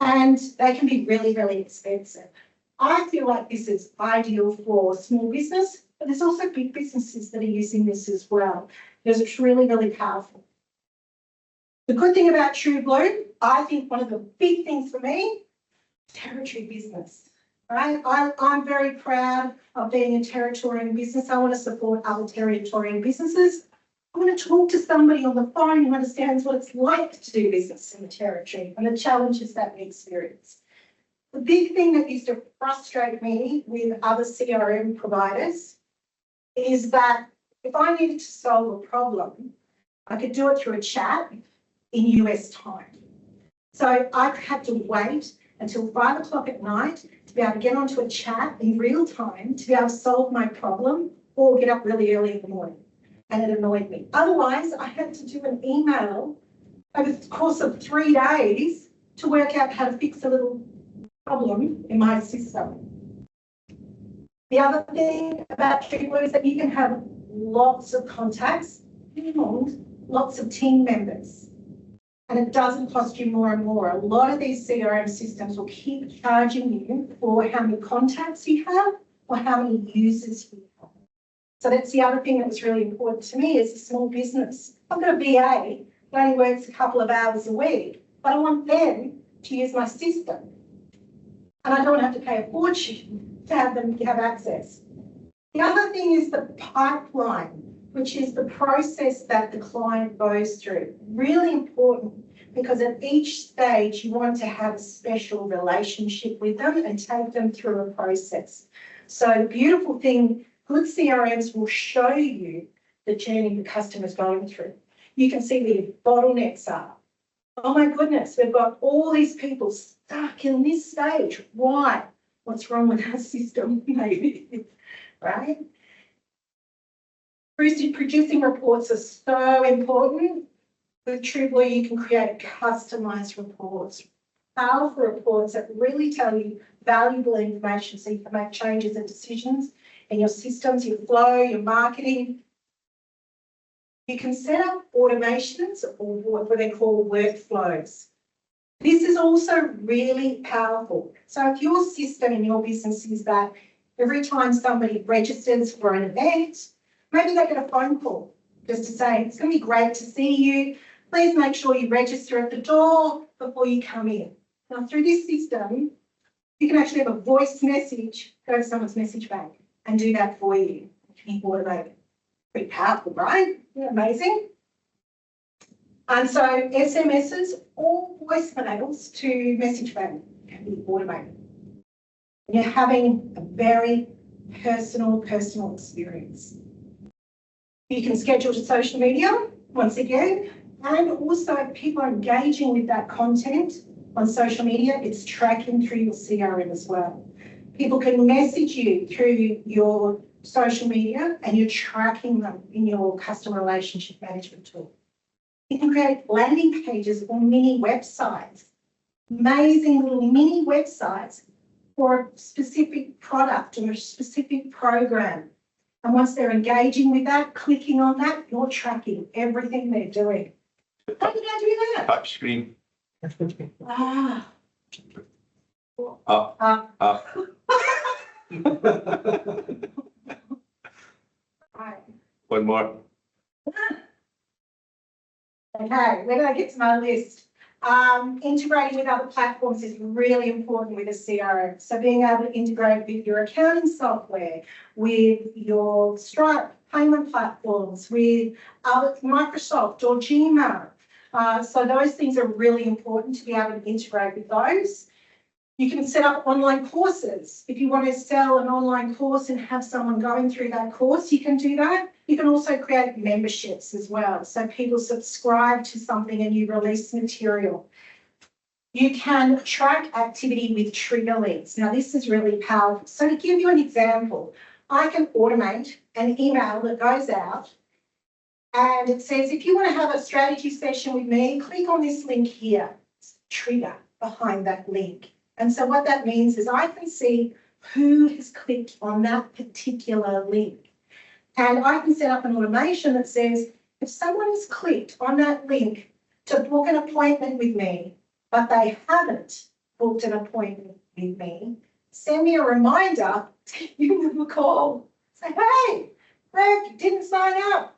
And they can be really, really expensive. I feel like this is ideal for small business, but there's also big businesses that are using this as well, because it's really, really powerful. The good thing about True Blue, I think one of the big things for me, territory business, right? I'm very proud of being a Territorian business. I want to support other Territorian businesses. I want to talk to somebody on the phone who understands what it's like to do business in the Territory and the challenges that we experience. The big thing that used to frustrate me with other CRM providers is that if I needed to solve a problem, I could do it through a chat in US time. So I had to wait until 5 o'clock at night to be able to get onto a chat in real time to be able to solve my problem or get up really early in the morning. And it annoyed me. Otherwise, I had to do an email over the course of 3 days to work out how to fix a little problem in my system. The other thing about True Blue is that you can have lots of contacts and lots of team members. And it doesn't cost you more and more. A lot of these CRM systems will keep charging you for how many contacts you have or how many users you have. So that's the other thing that was really important to me as a small business. I've got a VA that only works a couple of hours a week, but I want them to use my system. And I don't have to pay a fortune to have them have access. The other thing is the pipeline, which is the process that the client goes through. Really important, because at each stage you want to have a special relationship with them and take them through a process. So the beautiful thing, good CRMs will show you the journey the customer's going through. You can see where your bottlenecks are. Oh my goodness, we've got all these people stuck in this stage. Why? What's wrong with our system? Maybe, right? Producing reports are so important. With True Blue, you can create customized reports, powerful reports that really tell you valuable information so you can make changes and decisions in your systems, your flow, your marketing. You can set up automations or what they call workflows. This is also really powerful. So if your system in your business is that every time somebody registers for an event, maybe they get a phone call just to say, it's going to be great to see you. Please make sure you register at the door before you come in. Now, through this system, you can actually have a voice message go to someone's message bank and do that for you. You can automate it. Pretty powerful, right? Amazing. And so SMSs or voicemails to message them can be automated. You're having a very personal experience. You can schedule to social media, once again, and also people are engaging with that content on social media. It's tracking through your CRM as well. People can message you through your social media and you're tracking them in your customer relationship management tool. You can create landing pages or mini websites, amazing little mini websites for a specific product or a specific program. And once they're engaging with that, clicking on that, you're tracking everything they're doing. How did I do that? Touch screen. Ah. Up. Right. One more. Okay, where did I get to my list? Integrating with other platforms is really important with a CRM. So being able to integrate with your accounting software, with your Stripe payment platforms, with other Microsoft or Gmail. So those things are really important to be able to integrate with those. You can set up online courses. If you want to sell an online course and have someone going through that course, you can do that. You can also create memberships as well. So people subscribe to something and you release material. You can track activity with trigger links. Now, this is really powerful. So to give you an example, I can automate an email that goes out and it says, if you want to have a strategy session with me, click on this link here. It's a trigger behind that link. And so what that means is I can see who has clicked on that particular link. And I can set up an automation that says, if someone has clicked on that link to book an appointment with me, but they haven't booked an appointment with me, send me a reminder to give them a call. Say, hey, Greg, you didn't sign up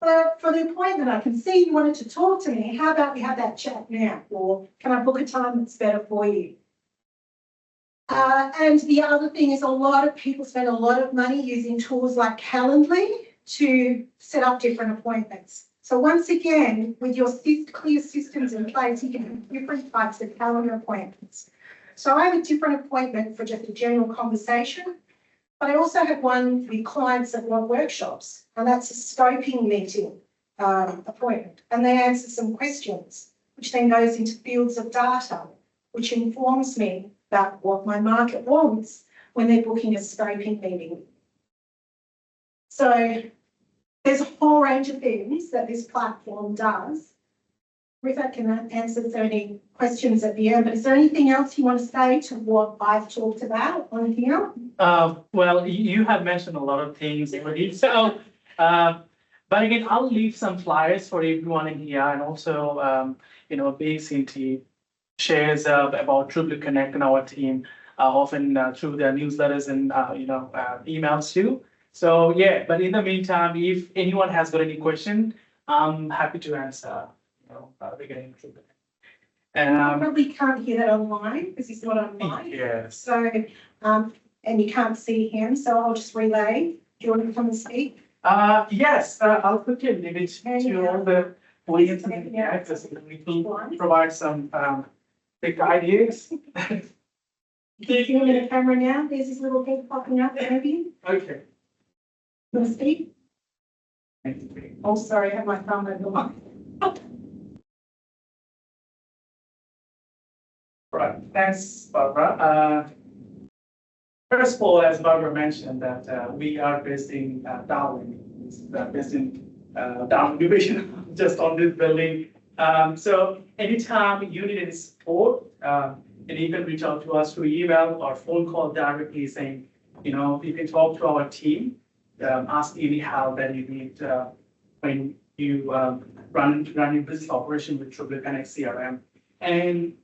for the appointment. I can see you wanted to talk to me. How about we have that chat now? Or can I book a time that's better for you? And the other thing is a lot of people spend a lot of money using tools like Calendly to set up different appointments. So once again, with your clear systems in place, you can have different types of calendar appointments. So I have a different appointment for just a general conversation, but I also have one with clients that want workshops, and that's a scoping meeting appointment. And they answer some questions, which then goes into fields of data, which informs me about what my market wants when they're booking a scoping meeting. So there's a whole range of things that this platform does. Rifa can answer if there are any questions at the end, but is there anything else you want to say to what I've talked about on here? Well, you have mentioned a lot of things already. So, but again, I'll leave some flyers for everyone in here, and also, BECNT shares about Trueblue Connect and our team, often through their newsletters and emails too. So yeah, but in the meantime, if anyone has got any question, I'm happy to answer. Regarding Trueblue. And I probably can't hear that online because he's not online. yes. So and you can't see him, so I'll just relay. Do you want to come and speak? Yes, I'll quickly leave it to all the audience and the actors, and we can provide some quick ideas. You can see him in the camera now. There's his little head popping up there, maybe. Okay. You want to speak? Oh, sorry, I have my thumb over the mic. Right. Thanks, Barbara. First of all, as Barbara mentioned, that we are based in Darwin, based in Darwin Division, just on this building. So anytime you need any support, and you can reach out to us through email or phone call directly saying, you can talk to our team, ask any help that you need when you run your business operation with Trueblue Connect CRM. And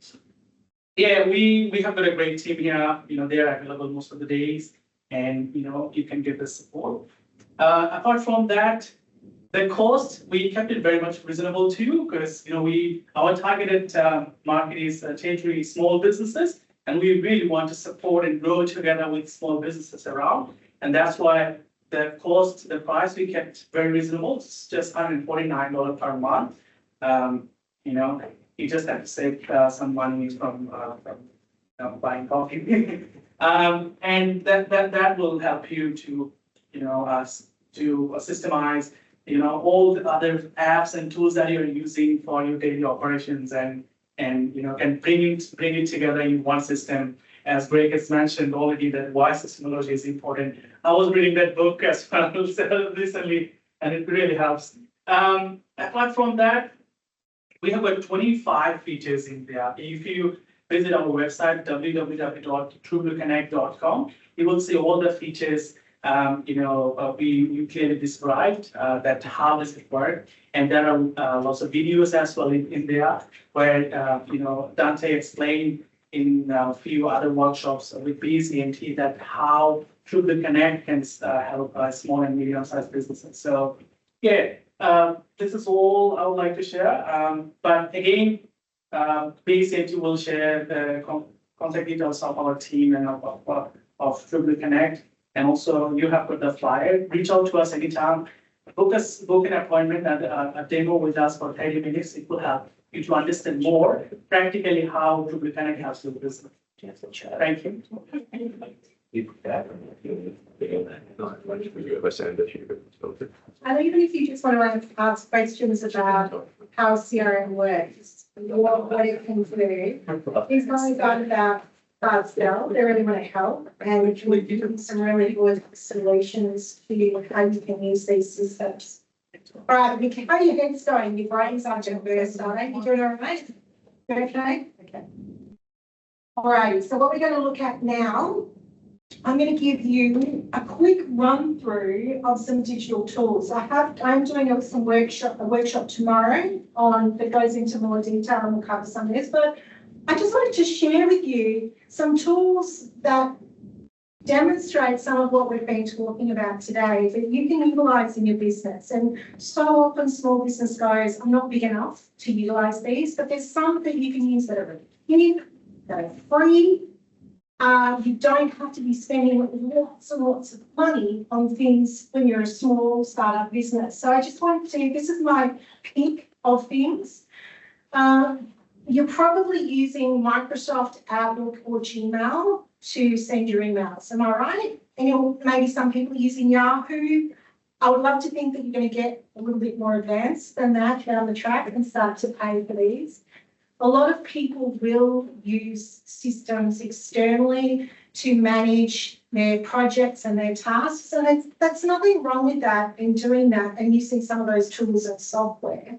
yeah, we have got a great team here. They are available most of the days, and you can get the support. Apart from that, the cost, we kept it very much reasonable too, because our targeted market is territory small businesses, and we really want to support and grow together with small businesses around. And that's why the cost, the price we kept very reasonable. It's just $149 per month. You know, you just have to save some money from buying coffee. And that will help you to, to systemize, all the other apps and tools that you're using for your daily operations and can bring it together in one system. As Greg has mentioned already, that why systemology is important. I was reading that book as well recently, and it really helps. Apart from that, we have about 25 features in there. If you visit our website, www.trueblueconnect.com, you will see all the features. We clearly described that how does it work, and there are lots of videos as well in there where Dante explained in a few other workshops with BECNT that how TrueBlue Connect can help small and medium-sized businesses. So yeah, this is all I would like to share. But again, BECNT will share the contact details of our team and of TrueBlue Connect. And also, you have got the flyer. Reach out to us anytime. Book an appointment and a demo with us for 30 minutes. It will help you to understand more practically how TrueBlue Connect helps your business. Thank you. And even if you just want to ask questions about how CRM works, what it can do, these guys got about still, they really want to help, and we give some really good solutions to how you can use these systems. All right, Vicky, how are your heads going? Your brain's on your burst, are they? You doing all right? You okay? Okay. All right, so what we're going to look at now, I'm going to give you a quick run through of some digital tools. I'm doing a workshop tomorrow that goes into more detail, and we'll cover some of this, but I just wanted to share with you some tools that demonstrate some of what we've been talking about today that you can utilise in your business. And so often small business goes, I'm not big enough to utilise these, but there's some that you can use that are cheap, that are free. You don't have to be spending lots and lots of money on things when you're a small startup business. So I just wanted to, this is my pick of things. You're probably using Microsoft Outlook or Gmail to send your emails. Am I right? And maybe some people using Yahoo. I would love to think that you're going to get a little bit more advanced than that down the track and start to pay for these. A lot of people will use systems externally to manage their projects and their tasks, and that's nothing wrong with that in doing that and using some of those tools and software.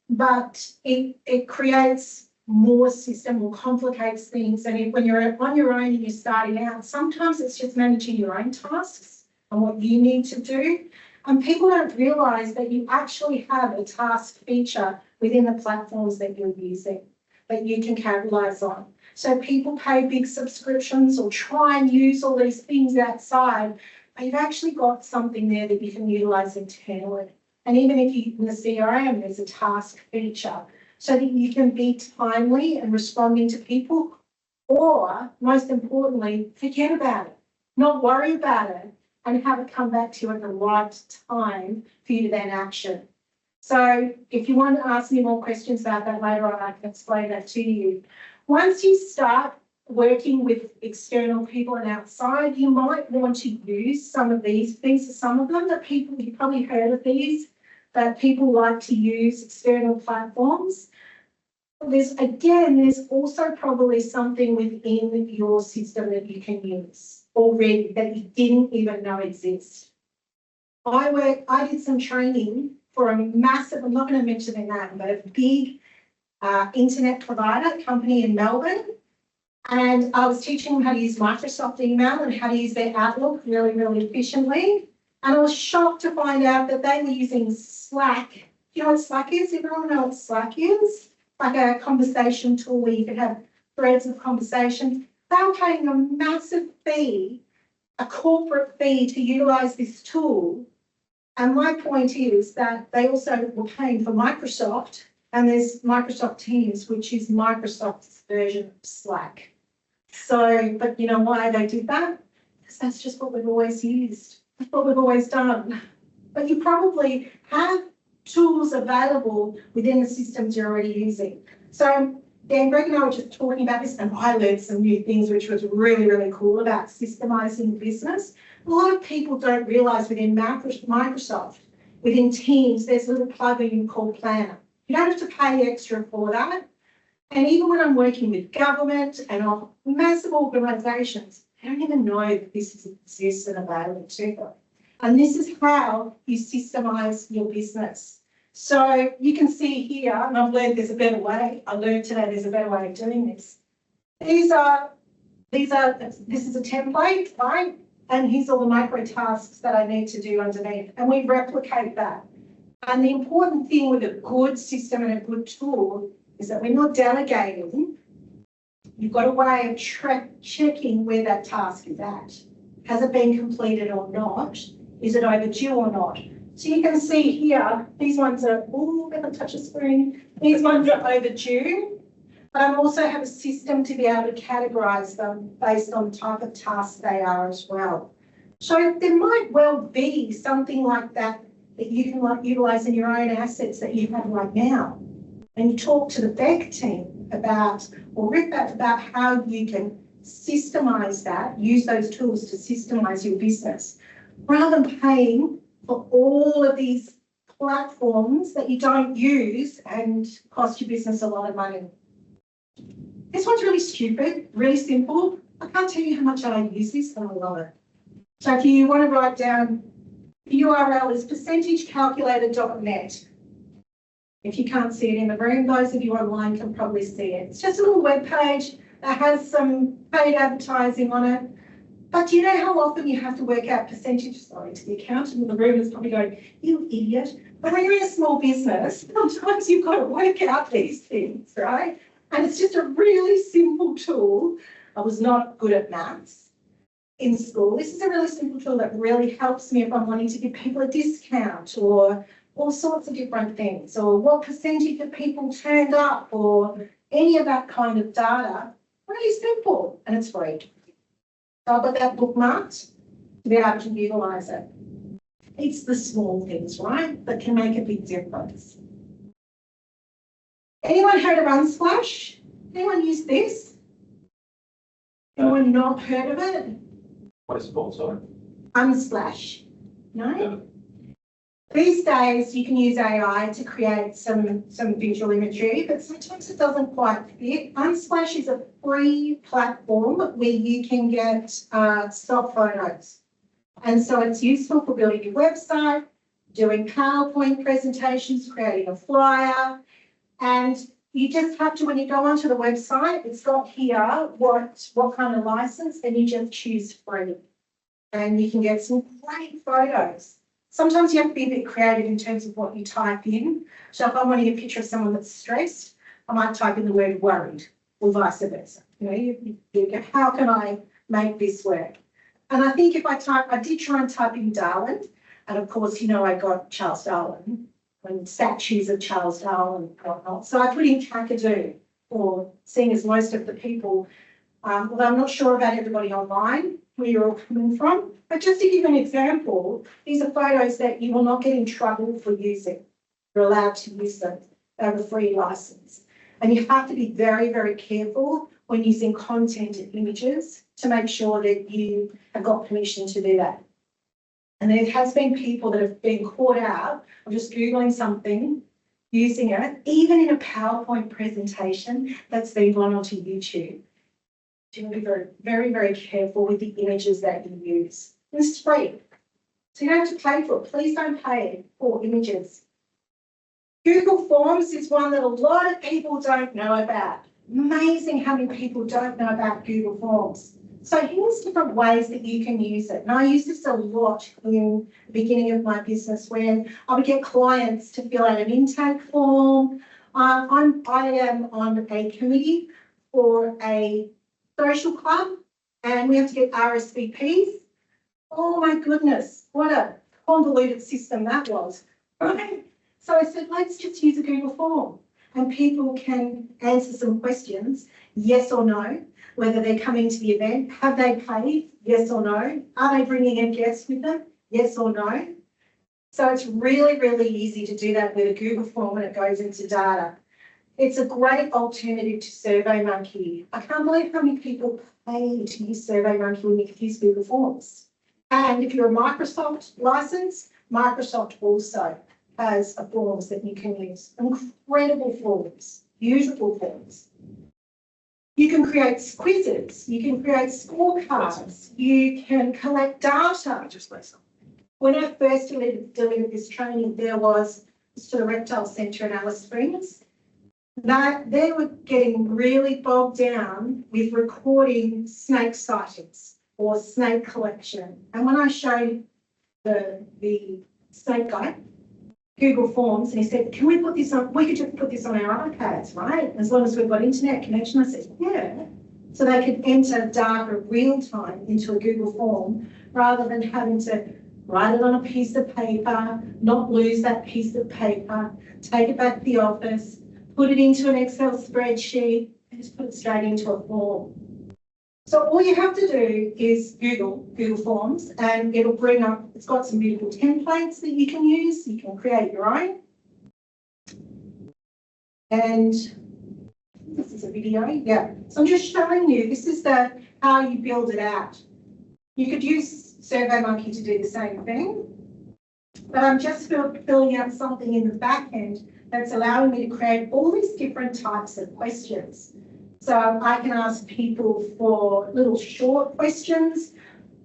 But it creates more system or complicates things. And when you're on your own and you're starting out, sometimes it's just managing your own tasks and what you need to do. And people don't realise that you actually have a task feature within the platforms that you're using that you can capitalise on. So people pay big subscriptions or try and use all these things outside, but you've actually got something there that you can utilise internally. And even if you in the CRM, there's a task feature so that you can be timely and responding to people, or most importantly, forget about it, not worry about it, and have it come back to you at the right time for you to then action. So if you want to ask me more questions about that later on, I can explain that to you. Once you start working with external people and outside, you might want to use some of these. These are some of them that people, you've probably heard of these, that people like to use external platforms. There's also probably something within your system that you can use already that you didn't even know exists. I did some training for a massive, I'm not going to mention their name, but a big internet provider company in Melbourne. And I was teaching them how to use Microsoft email and how to use their Outlook really, really efficiently. And I was shocked to find out that they were using Slack. You know what Slack is? Everyone know what Slack is? Like a conversation tool where you can have threads of conversation. They were paying a massive fee, a corporate fee to utilise this tool. And my point is that they also were paying for Microsoft, and there's Microsoft Teams, which is Microsoft's version of Slack. So, but you know why they did that? Because that's just what we've always used. That's what we've always done. But you probably have tools available within the systems you're already using. So Dan, Greg and I were just talking about this, and I learned some new things which was really, really cool about systemizing business. A lot of people don't realise within Microsoft, within Teams, there's a little plugin called Planner. You don't have to pay extra for that. And even when I'm working with government and massive organisations, they don't even know that this exists and available to them. And this is how you systemise your business. So you can see here, and I've learned there's a better way. I learned today there's a better way of doing this. This is a template, right? And here's all the micro tasks that I need to do underneath. And we replicate that. And the important thing with a good system and a good tool is that when you're delegating, you've got a way of checking where that task is at. Has it been completed or not? Is it overdue or not? So you can see here, these ones are, oh, I'm going to touch a screen. These ones are overdue. But I also have a system to be able to categorise them based on the type of task they are as well. So there might well be something like that that you can utilise in your own assets that you have right now. And you talk to the BECNT team about, or RIPAT about how you can systemise that, use those tools to systemise your business, rather than paying for all of these platforms that you don't use and cost your business a lot of money. This one's really stupid, really simple. I can't tell you how much I use this, but I love it. So if you want to write down, the URL is percentagecalculator.net. If you can't see it in the room, those of you online can probably see it. It's just a little web page that has some paid advertising on it. But do you know how often you have to work out percentage? Sorry, to the accountant in the room is probably going, you idiot. But when you're in a small business, sometimes you've got to work out these things, right? And it's just a really simple tool. I was not good at maths in school. This is a really simple tool that really helps me if I'm wanting to give people a discount or all sorts of different things, or what percentage of people turned up, or any of that kind of data. Really simple, and it's free. So I've got that bookmarked to be able to utilise it. It's the small things, right, that can make a big difference. Anyone heard of Unsplash? Anyone use this? Anyone not heard of it? What is it called, sorry? Unsplash. No? These days you can use AI to create some visual imagery, but sometimes it doesn't quite fit. Unsplash is a free platform where you can get stock photos. And so it's useful for building your website, doing PowerPoint presentations, creating a flyer. And you just have to, when you go onto the website, it's got here what kind of license, and you just choose free. And you can get some great photos. Sometimes you have to be a bit creative in terms of what you type in. So if I'm wanting a picture of someone that's stressed, I might type in the word worried, or vice versa. You know, you go, how can I make this work? And I think if I did try and type in Darwin, and of course, you know, I got Charles Darwin and statues of Charles Darwin and whatnot. So I put in Kakadu, or seeing as most of the people, although I'm not sure about everybody online, where you're all coming from. But just to give an example, these are photos that you will not get in trouble for using. You're allowed to use them. They have a free license. And you have to be very, very careful when using content and images to make sure that you have got permission to do that. And there has been people that have been caught out of just Googling something, using it, even in a PowerPoint presentation that's been gone onto YouTube. You want to be very, very, very careful with the images that you use. It's free. So you don't have to pay for it. Please don't pay for images. Google Forms is one that a lot of people don't know about. Amazing how many people don't know about Google Forms. So here's different ways that you can use it. And I use this a lot in the beginning of my business when I would get clients to fill out an intake form. I am on a committee for a social club, and we have to get RSVPs. Oh my goodness, what a convoluted system that was, right? So I said, let's just use a Google form, and people can answer some questions, yes or no, whether they're coming to the event, have they paid, yes or no, are they bringing a guest with them, yes or no. So it's really, really easy to do that with a Google form and it goes into data. It's a great alternative to SurveyMonkey. I can't believe how many people pay to use SurveyMonkey when you can use Google Forms. And if you're a Microsoft license, Microsoft also has a forms that you can use. Incredible forms, beautiful forms. You can create quizzes, you can create scorecards, you can collect data. When I first delivered this training, there was the Reptile Centre in Alice Springs. They were getting really bogged down with recording snake sightings or snake collection. And when I showed the snake guy Google Forms and he said, can we put this on, we could just put this on our iPads, right? As long as we've got internet connection. I said, yeah. So they could enter data real time into a Google form rather than having to write it on a piece of paper, not lose that piece of paper, take it back to the office, put it into an Excel spreadsheet, and just put it straight into a form. So all you have to do is Google Forms and it'll bring up, it's got some beautiful templates that you can use. You can create your own. And this is a video, yeah. So I'm just showing you, this is how you build it out. You could use SurveyMonkey to do the same thing, but I'm just filling out something in the back end that's allowing me to create all these different types of questions. So I can ask people for little short questions,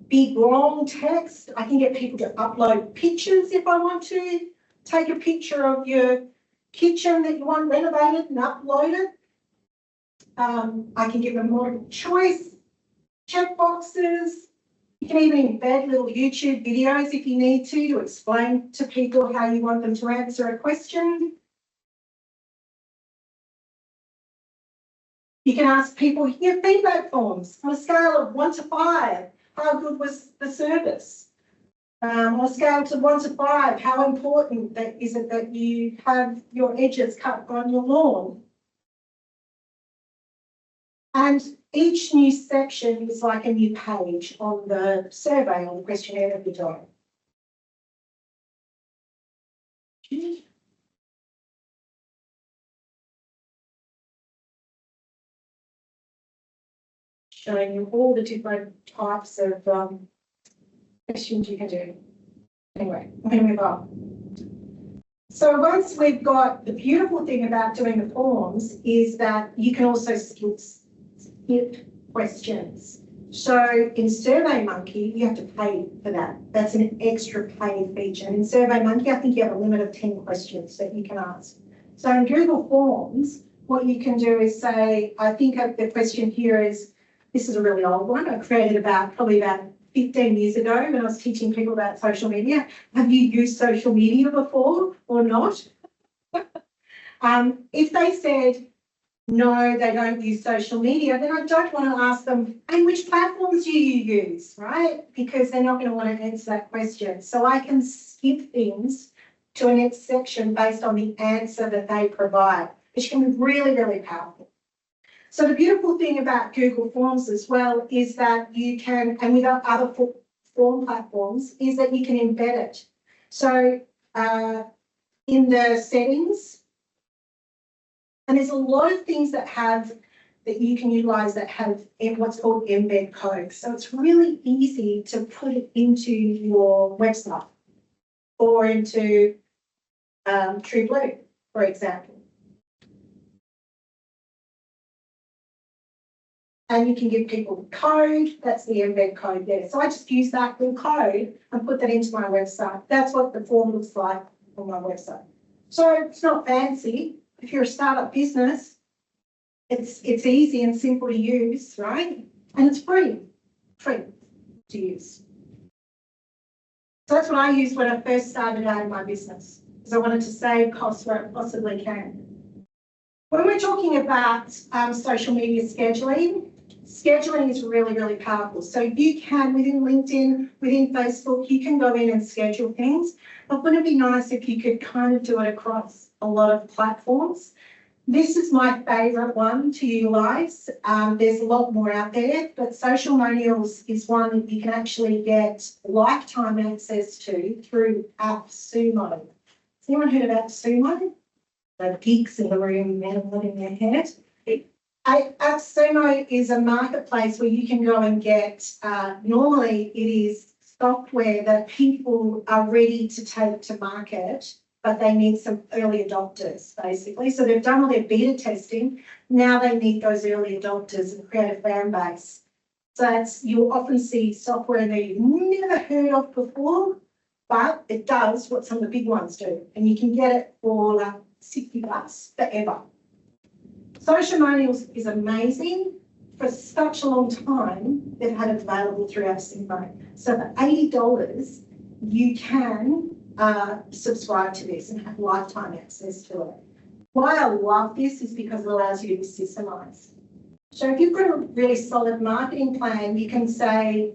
big long text. I can get people to upload pictures if I want to. Take a picture of your kitchen that you want renovated and upload it. I can give them multiple choice, check boxes. You can even embed little YouTube videos if you need to explain to people how you want them to answer a question. You can ask people your feedback forms on a scale of 1 to 5. How good was the service? On a scale of 1 to 5, how important is it that you have your edges cut on your lawn? And each new section is like a new page on the survey, on the questionnaire that we're doing. Showing you all the different types of questions you can do. Anyway, I'm going to move on. So once we've got, the beautiful thing about doing the forms is that you can also skip questions. So in SurveyMonkey, you have to pay for that. That's an extra paid feature. And in SurveyMonkey, I think you have a limit of 10 questions that you can ask. So in Google Forms, what you can do is say, I think the question here is, this is a really old one. I created probably about 15 years ago when I was teaching people about social media. Have you used social media before or not? If they said, no, they don't use social media, then I don't want to ask them, and which platforms do you use, right? Because they're not going to want to answer that question. So I can skip things to a next section based on the answer that they provide, which can be really, really powerful. So the beautiful thing about Google Forms as well is that you can, and with other form platforms, is that you can embed it. So in the settings, and there's a lot of things that you can utilize that have what's called embed code. So it's really easy to put it into your website or into TrueBlue, for example. And you can give people code, that's the embed code there. So I just use that little code and put that into my website. That's what the form looks like on my website. So it's not fancy. If you're a startup business, it's easy and simple to use, right? And it's free to use. So that's what I used when I first started out in my business, because I wanted to save costs where I possibly can. When we're talking about social media scheduling is really, really powerful. So you can, within LinkedIn, within Facebook, you can go in and schedule things. But wouldn't it be nice if you could kind of do it across a lot of platforms? This is my favourite one to utilise. There's a lot more out there, but social monials is one that you can actually get lifetime access to through AppSumo. Has anyone heard of AppSumo? The geeks in the room now nodding their head. AppSumo is a marketplace where you can go and get, normally it is software that people are ready to take to market, but they need some early adopters, basically. So they've done all their beta testing. Now they need those early adopters and create a fan base. So you'll often see software that you've never heard of before, but it does what some of the big ones do. And you can get it for like $60 forever. Social monials is amazing. For such a long time, they've had it available through AppSumo. So for $80, you can subscribe to this and have lifetime access to it. Why I love this is because it allows you to systemize. So if you've got a really solid marketing plan, you can say,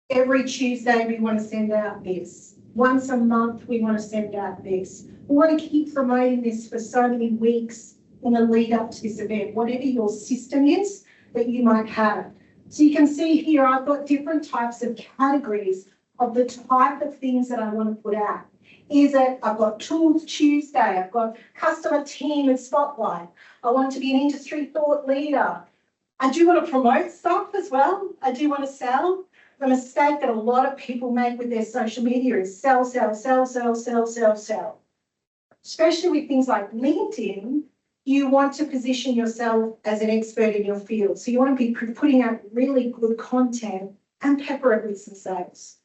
every Tuesday we want to send out this. Once a month we want to send out this. We want to keep promoting this for so many weeks in the lead up to this event, whatever your system is that you might have. So you can see here, I've got different types of categories of the type of things that I want to put out. Is it, I've got Tools Tuesday, I've got Customer Team and Spotlight. I want to be an industry thought leader. I do want to promote stuff as well. I do want to sell. The mistake that a lot of people make with their social media is sell, sell, sell, sell, sell, sell, sell. Especially with things like LinkedIn, you want to position yourself as an expert in your field. So you want to be putting out really good content and pepper it with some sales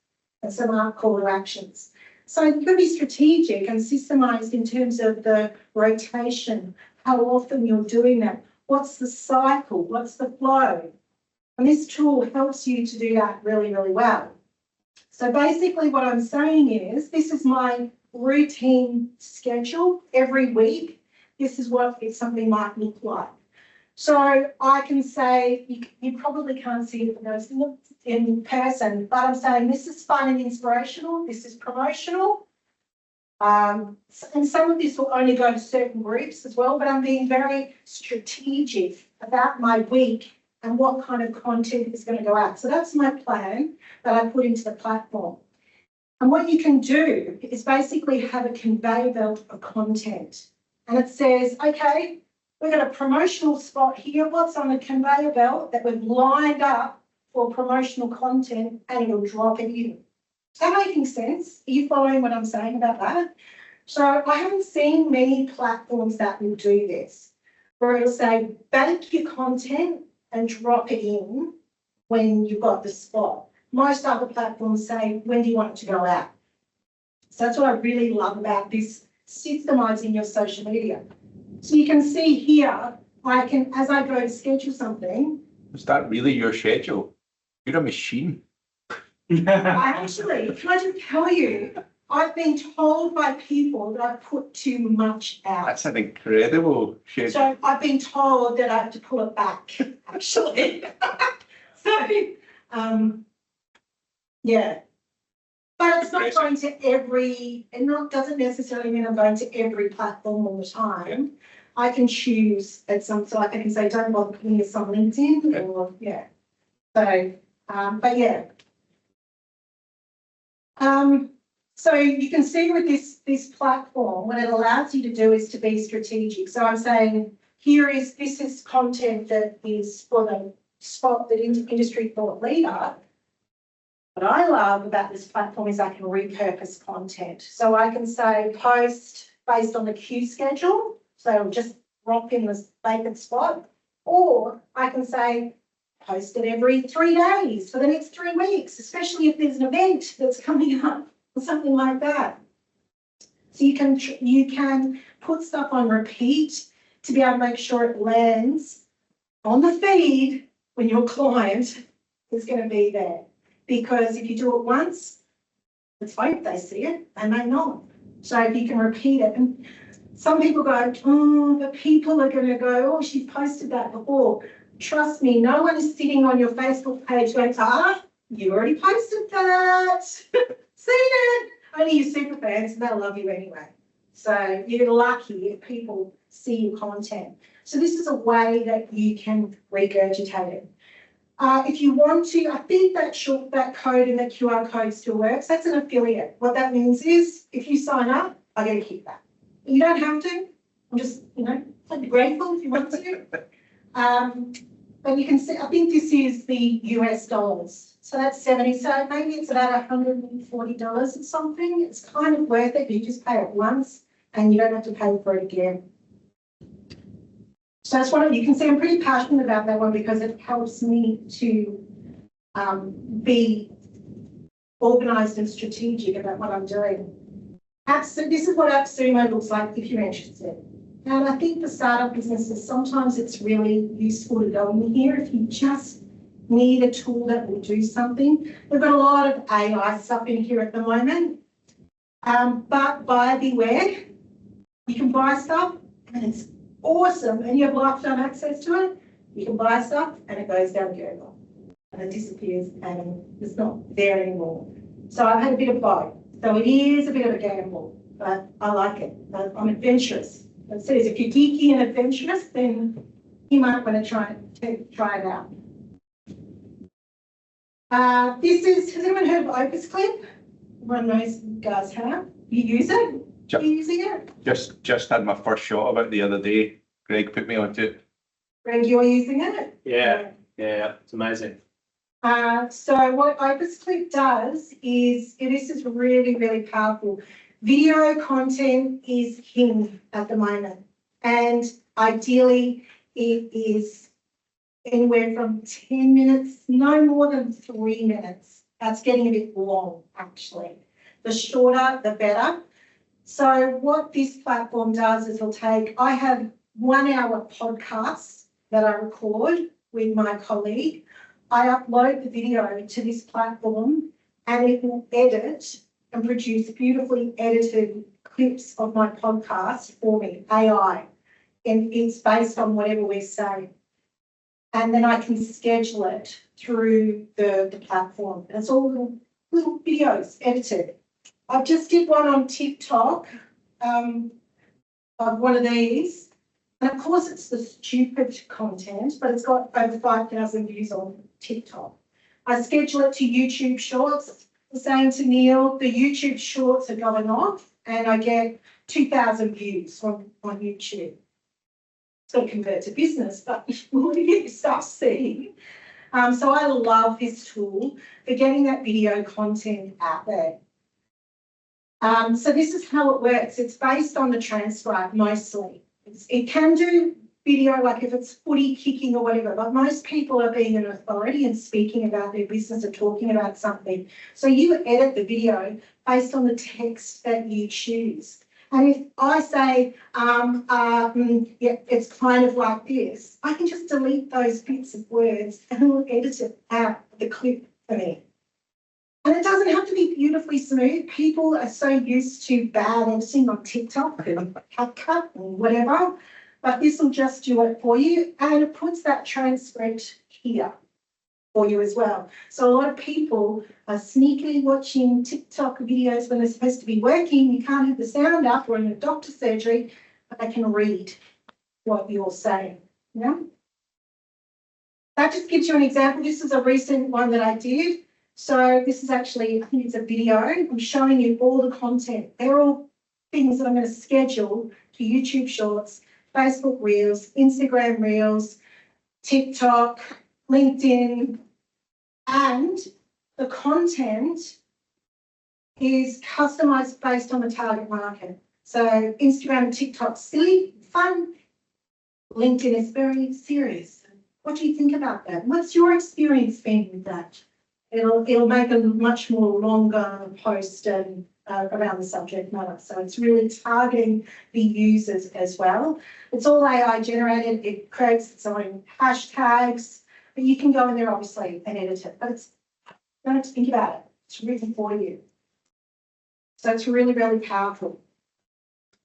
and some call to actions. So you've got to be strategic and systemised in terms of the rotation, how often you're doing that, what's the cycle, what's the flow. And this tool helps you to do that really, really well. So basically what I'm saying is, this is my routine schedule every week. This is what something might look like. So I can say, you probably can't see it in person, but I'm saying this is fun and inspirational, this is promotional. And some of this will only go to certain groups as well, but I'm being very strategic about my week and what kind of content is going to go out. So that's my plan that I put into the platform. And what you can do is basically have a conveyor belt of content. And it says, okay, we've got a promotional spot here. What's on the conveyor belt that we've lined up for promotional content, and it'll drop it in. Is that making sense? Are you following what I'm saying about that? So I haven't seen many platforms that will do this, where it'll say, bank your content and drop it in when you've got the spot. Most other platforms say, when do you want it to go out? So that's what I really love about this, systemizing your social media. So you can see here, I can, as I go to schedule something. Is that really your schedule? You're a machine. I actually, can I just tell you, I've been told by people that I've put too much out. That's an incredible schedule. So I've been told that I have to pull it back, actually. So, yeah. But it's not going to every, doesn't necessarily mean I'm going to every platform all the time. Yeah. I can choose at some, so I can say, don't bother putting this on LinkedIn, Okay. or, yeah. So, but yeah. So you can see with this platform, what it allows you to do is to be strategic. So I'm saying, this is content that is for the spot that industry thought leader. What I love about this platform is I can repurpose content. So I can say post based on the queue schedule. So just drop in this vacant spot, or I can say post it every 3 days for the next 3 weeks, especially if there's an event that's coming up or something like that. So you can put stuff on repeat to be able to make sure it lands on the feed when your client is going to be there. Because if you do it once, let's hope they see it, they may not. So if you can repeat it, and some people go, oh, the people are going to go, oh, she's posted that before. Trust me, no one is sitting on your Facebook page going, you already posted that. Seen it. Only your super fans, and they'll love you anyway. So you're lucky if people see your content. So this is a way that you can regurgitate it. If you want to, I think that code in the QR code still works. That's an affiliate. What that means is if you sign up, I get a kickback. You don't have to. I'm just, I'd be grateful if you want to. But you can see, I think this is the US dollars. So that's 70. So maybe it's about $140 or something. It's kind of worth it. You just pay it once and you don't have to pay for it again. So that's what you can see. I'm pretty passionate about that one because it helps me to be organised and strategic about what I'm doing. This is what AppSumo looks like if you're interested. And I think for startup businesses, sometimes it's really useful to go in here if you just need a tool that will do something. We've got a lot of AI stuff in here at the moment, but buyer beware. You can buy stuff and it's awesome and you have lifetime access to it. You can buy stuff and it goes down Google and it disappears and it's not there anymore. So I've had a bit of both. So it is a bit of a gamble, but I like it. I'm adventurous. It says if you're geeky and adventurous, then you might want to try it out. Has anyone heard of OpusClip? Everyone knows you guys have. You use it? Are you using it? Just had my first shot of it the other day. Greg put me onto it. Greg, you're using it? Yeah, it's amazing. So what OpusClip does is, this is really, really powerful. Video content is king at the moment. And ideally, it is anywhere from 10 minutes, no more than 3 minutes. That's getting a bit long, actually. The shorter, the better. So what this platform does is I have 1 hour podcasts that I record with my colleague. I upload the video to this platform and it will edit and produce beautifully edited clips of my podcast for me, AI. And it's based on whatever we say. And then I can schedule it through the platform. And it's all little videos edited. I just did one on TikTok of one of these. And of course, it's the stupid content, but it's got over 5,000 views on TikTok. I schedule it to YouTube Shorts. Saying to Neil, the YouTube Shorts are going off, and I get 2,000 views on YouTube. It's got to convert to business, but we want to get your stuff seen. So I love this tool for getting that video content out there. So this is how it works. It's based on the transcribe mostly. It can do video, like if it's footy kicking or whatever, but most people are being an authority and speaking about their business or talking about something. So you edit the video based on the text that you choose. And if I say, yeah, it's kind of like this, I can just delete those bits of words and it'll edit it out the clip for me. And it doesn't have to be beautifully smooth. People are so used to bad editing on TikTok and CapCut and whatever, but this will just do it for you. And it puts that transcript here for you as well. So a lot of people are sneakily watching TikTok videos when they're supposed to be working. You can't have the sound up or in a doctor's surgery, but they can read what you're saying. Yeah? That just gives you an example. This is a recent one that I did. So this is actually, I think it's a video. I'm showing you all the content. They're all things that I'm going to schedule to YouTube Shorts, Facebook Reels, Instagram Reels, TikTok, LinkedIn, and the content is customized based on the target market. So Instagram and TikTok, silly, fun. LinkedIn is very serious. What do you think about that? What's your experience been with that? It'll make a much more longer post and around the subject matter. So it's really targeting the users as well. It's all AI generated. It creates its own hashtags, but you can go in there obviously and edit it. But don't have to think about it. It's written for you. So it's really, really powerful.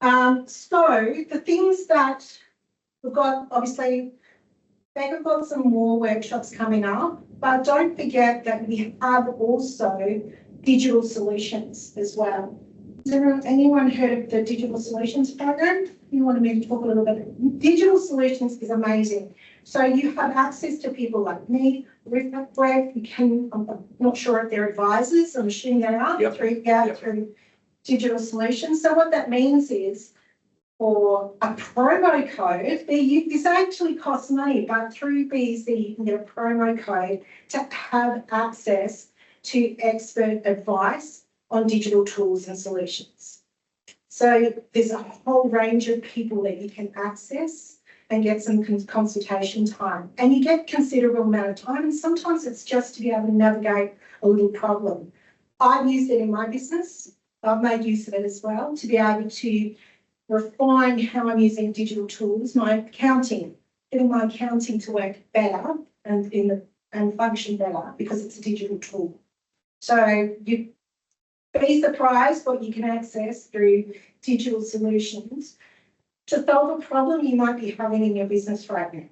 So the things that we've got, obviously, they've got some more workshops coming up, but don't forget that we have also digital solutions as well. Has anyone heard of the Digital Solutions Program? You want to maybe talk a little bit? Digital Solutions is amazing. So you have access to people like me, Clifford. You can, I'm not sure if they're advisors, I'm assuming they are, Yep. through Digital Solutions. So what that means is, for a promo code, this actually costs money, but through BEC you can get a promo code to have access to expert advice on digital tools and solutions. So there's a whole range of people that you can access and get some consultation time. And you get considerable amount of time, and sometimes it's just to be able to navigate a little problem. I've used it in my business. I've made use of it as well to be able to refine how I'm using digital tools, my accounting, getting my accounting to work better and function better because it's a digital tool. So you be surprised what you can access through digital solutions to solve a problem you might be having in your business right now.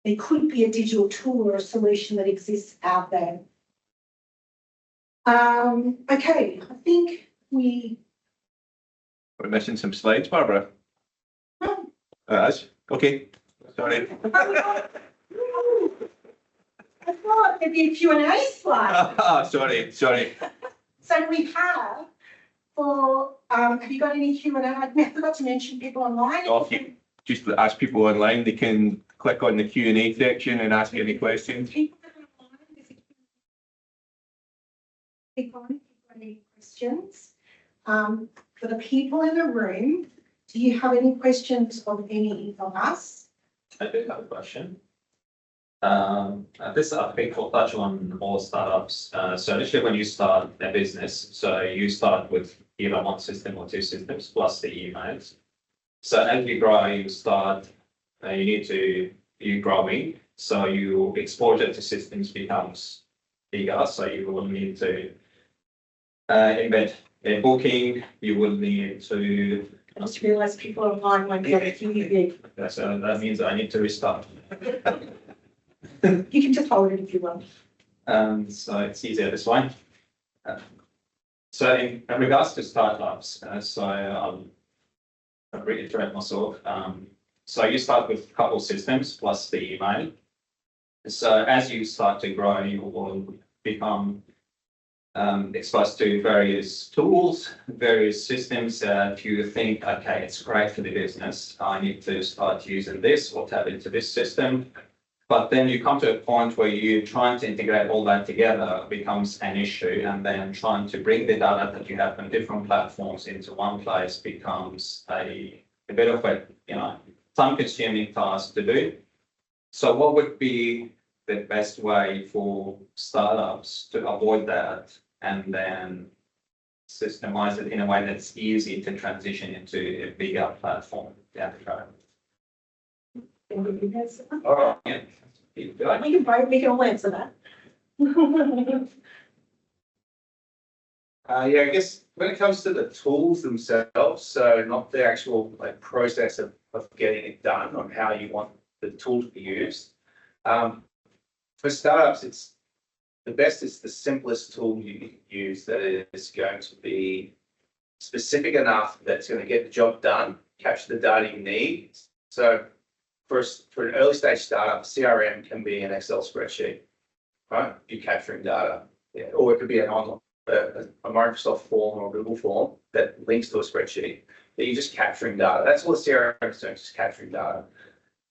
It could be a digital tool or a solution that exists out there. Okay, I think we're missing some slides, Barbara. Okay. Sorry. I thought there'd be a Q&A slide. Sorry. So we have have you got any Q&A? I forgot to mention people online. If you just ask people online, they can click on the Q&A section and ask any questions. People that are online, there's a Q&A. Click on if you've got any questions. For the people in the room, do you have any questions of any of us? I do have a question. This article will touch on all startups. So initially when you start a business, so you start with either one system or two systems plus the emails. So as you grow, you're growing. So your exposure to systems becomes bigger. So you will need to embed a booking. You will need to. I just realised people online won't be able to hear you. So that means I need to restart. You can just hold it if you want. So it's easier this way. So in regards to startups, I'll reiterate myself. So you start with a couple systems plus the email. So as you start to grow, you will become exposed to various tools, various systems that you think, okay, it's great for the business. I need to start using this or tap into this system. But then you come to a point where you're trying to integrate all that together becomes an issue, and then trying to bring the data that you have on different platforms into one place becomes a bit of a time-consuming task to do. So what would be the best way for startups to avoid that and then systemize it in a way that's easy to transition into a bigger platform down the road? All right. Yeah. We can all answer that. I guess when it comes to the tools themselves, so not the actual process of getting it done on how you want the tool to be used. For startups, it's the best is the simplest tool you use that is going to be specific enough that's going to get the job done, capture the data you need. So for an early stage startup, CRM can be an Excel spreadsheet, right? You're capturing data, or it could be a Microsoft form or a Google form that links to a spreadsheet that you're just capturing data. That's all the CRM is doing, just capturing data.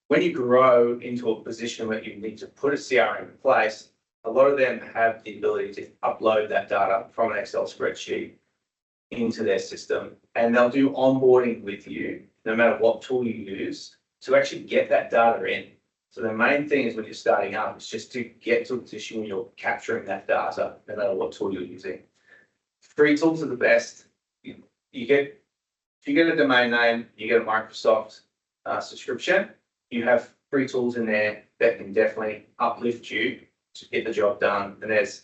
When you grow into a position where you need to put a CRM in place, a lot of them have the ability to upload that data from an Excel spreadsheet into their system, and they'll do onboarding with you, no matter what tool you use, to actually get that data in. So the main thing is when you're starting up, is just to get to a position where you're capturing that data, no matter what tool you're using. Free tools are the best. If you get a domain name, you get a Microsoft subscription, you have free tools in there that can definitely uplift you to get the job done. And there's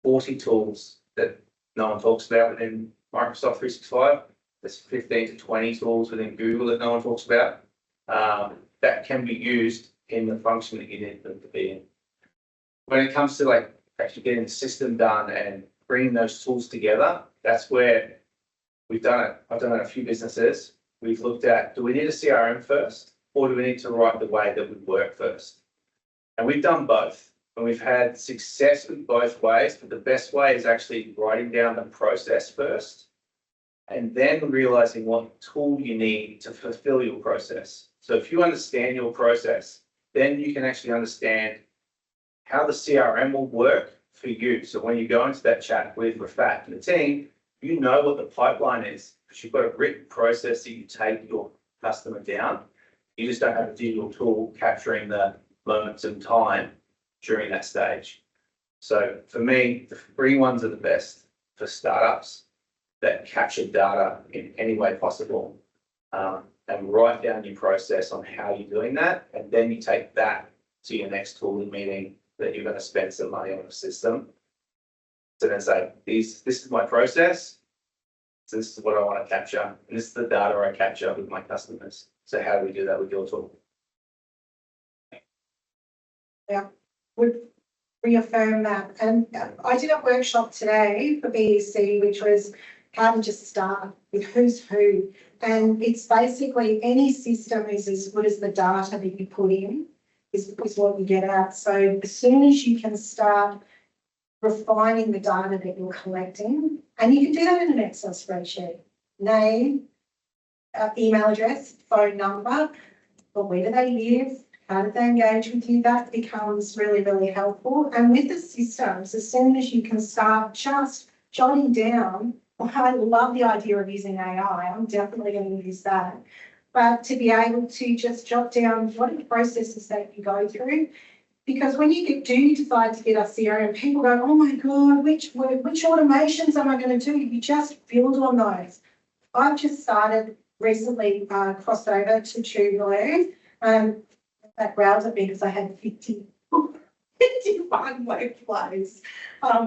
40 tools that no one talks about within Microsoft 365. There's 15 to 20 tools within Google that no one talks about that can be used in the function that you need them to be in. When it comes to actually getting the system done and bringing those tools together, that's where we've done it. I've done it in a few businesses. We've looked at, do we need a CRM first, or do we need to write the way that would work first? And we've done both, and we've had success with both ways, but the best way is actually writing down the process first, and then realizing what tool you need to fulfill your process. So if you understand your process, then you can actually understand how the CRM will work for you. So when you go into that chat with Rafat and the team, you know what the pipeline is, because you've got a written process that you take your customer down. You just don't have a digital tool capturing the moments in time during that stage. So for me, the free ones are the best for startups that capture data in any way possible, and write down your process on how you're doing that. And then you take that to your next tooling meeting that you're going to spend some money on a system. So then say, this is my process. So this is what I want to capture. And this is the data I capture with my customers. So how do we do that with your tool? Yeah, would reaffirm that. And I did a workshop today for BEC, which was how to just start with who's who. And it's basically any system is as good as the data that you put in is what you get out. So as soon as you can start refining the data that you're collecting, and you can do that in an Excel spreadsheet, name, email address, phone number, but where do they live? How do they engage with you? That becomes really, really helpful. And with the systems, as soon as you can start just jotting down, I love the idea of using AI. I'm definitely going to use that. But to be able to just jot down what are the processes that you go through. Because when you do decide to get a CRM, people go, oh my God, which automations am I going to do? You just build on those. I've just started recently, crossed over to TrueBlue. That growled at me because I had 51 workflows,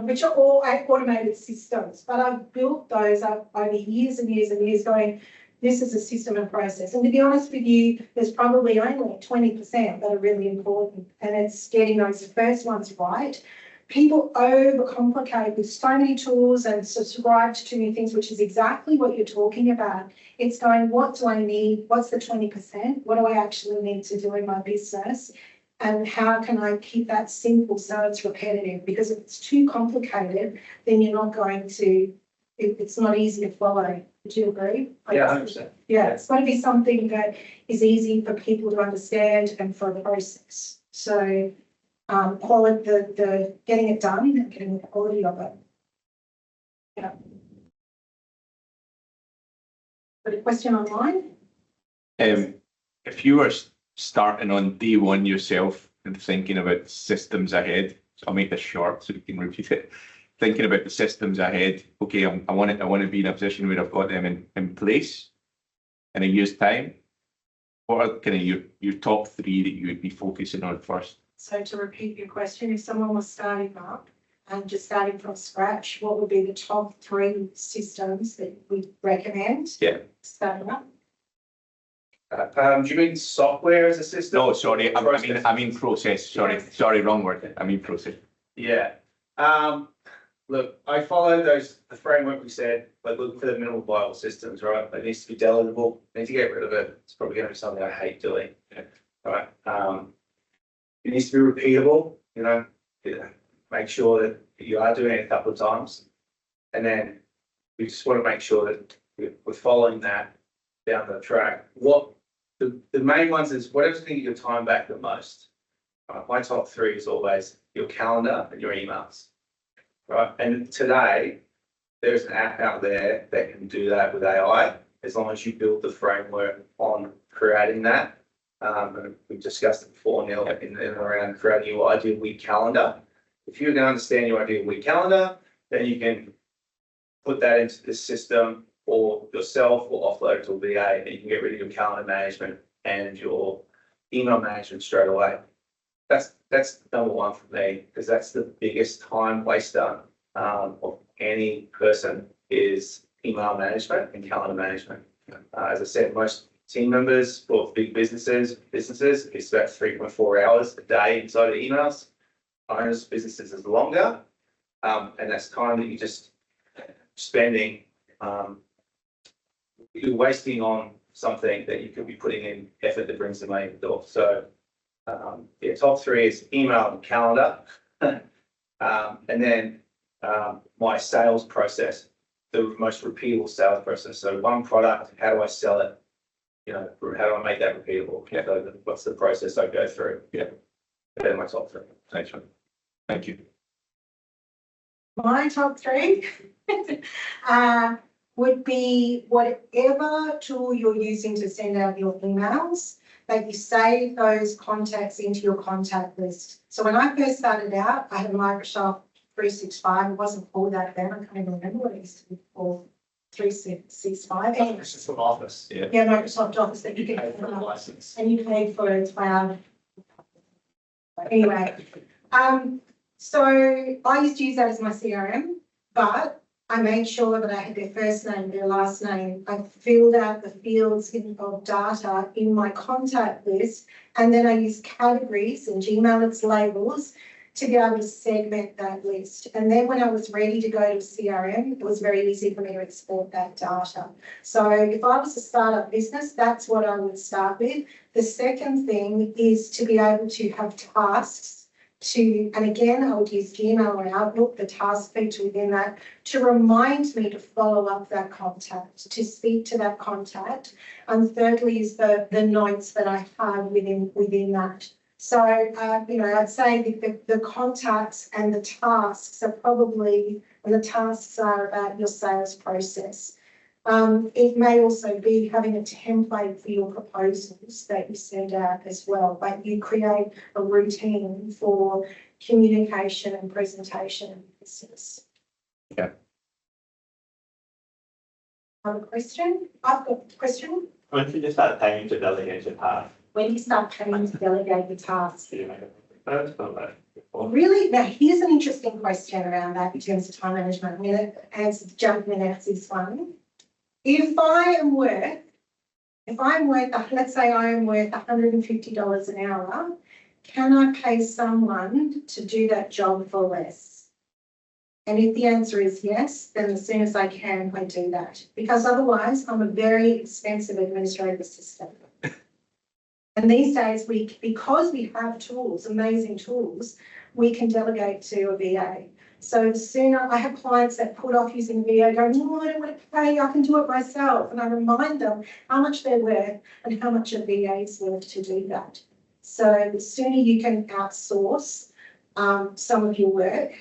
which are all automated systems. But I've built those up over years and years and years going, this is a system and process. And to be honest with you, there's probably only 20% that are really important. And it's getting those first ones right. People overcomplicate with so many tools and subscribe to too many things, which is exactly what you're talking about. It's going, what do I need? What's the 20%? What do I actually need to do in my business? And how can I keep that simple so it's repetitive? Because if it's too complicated, then you're not going to, it's not easy to follow. Would you agree? Yeah, 100%. Yeah, it's got to be something that is easy for people to understand and for the process. So quality, the getting it done and getting the quality of it. Yeah. Got a question online? If you were starting on day one yourself and thinking about systems ahead, so I'll make this short so we can repeat it. Thinking about the systems ahead, okay, I want to be in a position where I've got them in place in a year's time. What are kind of your top three that you would be focusing on first? So to repeat your question, if someone was starting up and just starting from scratch, what would be the top three systems that we recommend? Yeah. Starting up. Do you mean software as a system? No, sorry, I mean process. Sorry, wrong word. I mean process. Yeah. Look, I follow the framework we said, like look for the minimal viable systems, right? It needs to be delegable. I need to get rid of it. It's probably going to be something I hate doing. Yeah. Right. It needs to be repeatable, make sure that you are doing it a couple of times. And then we just want to make sure that we're following that down the track. What the main ones is whatever's going to get your time back the most. Right? My top three is always your calendar and your emails. Right. And today there's an app out there that can do that with AI as long as you build the framework on creating that. And we've discussed it before, Neil, in and around creating your ideal week calendar. If you can understand your ideal week calendar, then you can put that into this system or yourself or offload it to a VA, and you can get rid of your calendar management and your email management straight away. That's number one for me, because that's the biggest time waster of any person is email management and calendar management. As I said, most team members for big businesses, it's about 3.4 hours a day inside of emails. Owners, businesses is longer, and that's time that you're just spending you're wasting on something that you could be putting in effort that brings the money in the door. So, yeah, top three is email and calendar. And then my sales process, the most repeatable sales process. So one product, how do I sell it? You know, how do I make that repeatable? Yeah. So what's the process I go through? Yeah. They're my top three. Thanks, man. Thank you. My top three would be whatever tool you're using to send out your emails, that you save those contacts into your contact list. So when I first started out, I had a Microsoft 365. It wasn't called that then. I can't even remember what it used to be called. 365. Anyway, This is from Office. Yeah. yeah, Microsoft Office that you Pay get for the license. and you paid for it. Anyway, so I used to use that as my CRM, but I made sure that I had their first name, their last name. I filled out the fields of data in my contact list, and then I used categories and Gmail its labels to be able to segment that list. And then when I was ready to go to CRM, it was very easy for me to export that data. So if I was to start a business, that's what I would start with. The second thing is to be able to have tasks and again, I would use Gmail or Outlook, the task feature within that, to remind me to follow up that contact, to speak to that contact. And thirdly is the notes that I have within that. So, I'd say the contacts and the tasks are probably, and the tasks are about your sales process. It may also be having a template for your proposals that you send out as well, but you create a routine for communication and presentation in business. Yeah. Another question? I've got a question. When did you start paying to delegate your task? When do you start paying to delegate the tasks? Do you make it first or like before? Really, now here's an interesting question around that in terms of time management. I'm going to jump in and answer this one. If I'm worth, let's say I am worth $150 an hour, can I pay someone to do that job for less? And if the answer is yes, then as soon as I can, I do that. Because otherwise, I'm a very expensive administrative assistant. And these days, because we have tools, amazing tools, we can delegate to a VA. So the sooner I have clients that put off using VA, going, no, I don't want to pay, I can do it myself. And I remind them how much they're worth and how much a VA is worth to do that. So the sooner you can outsource some of your work,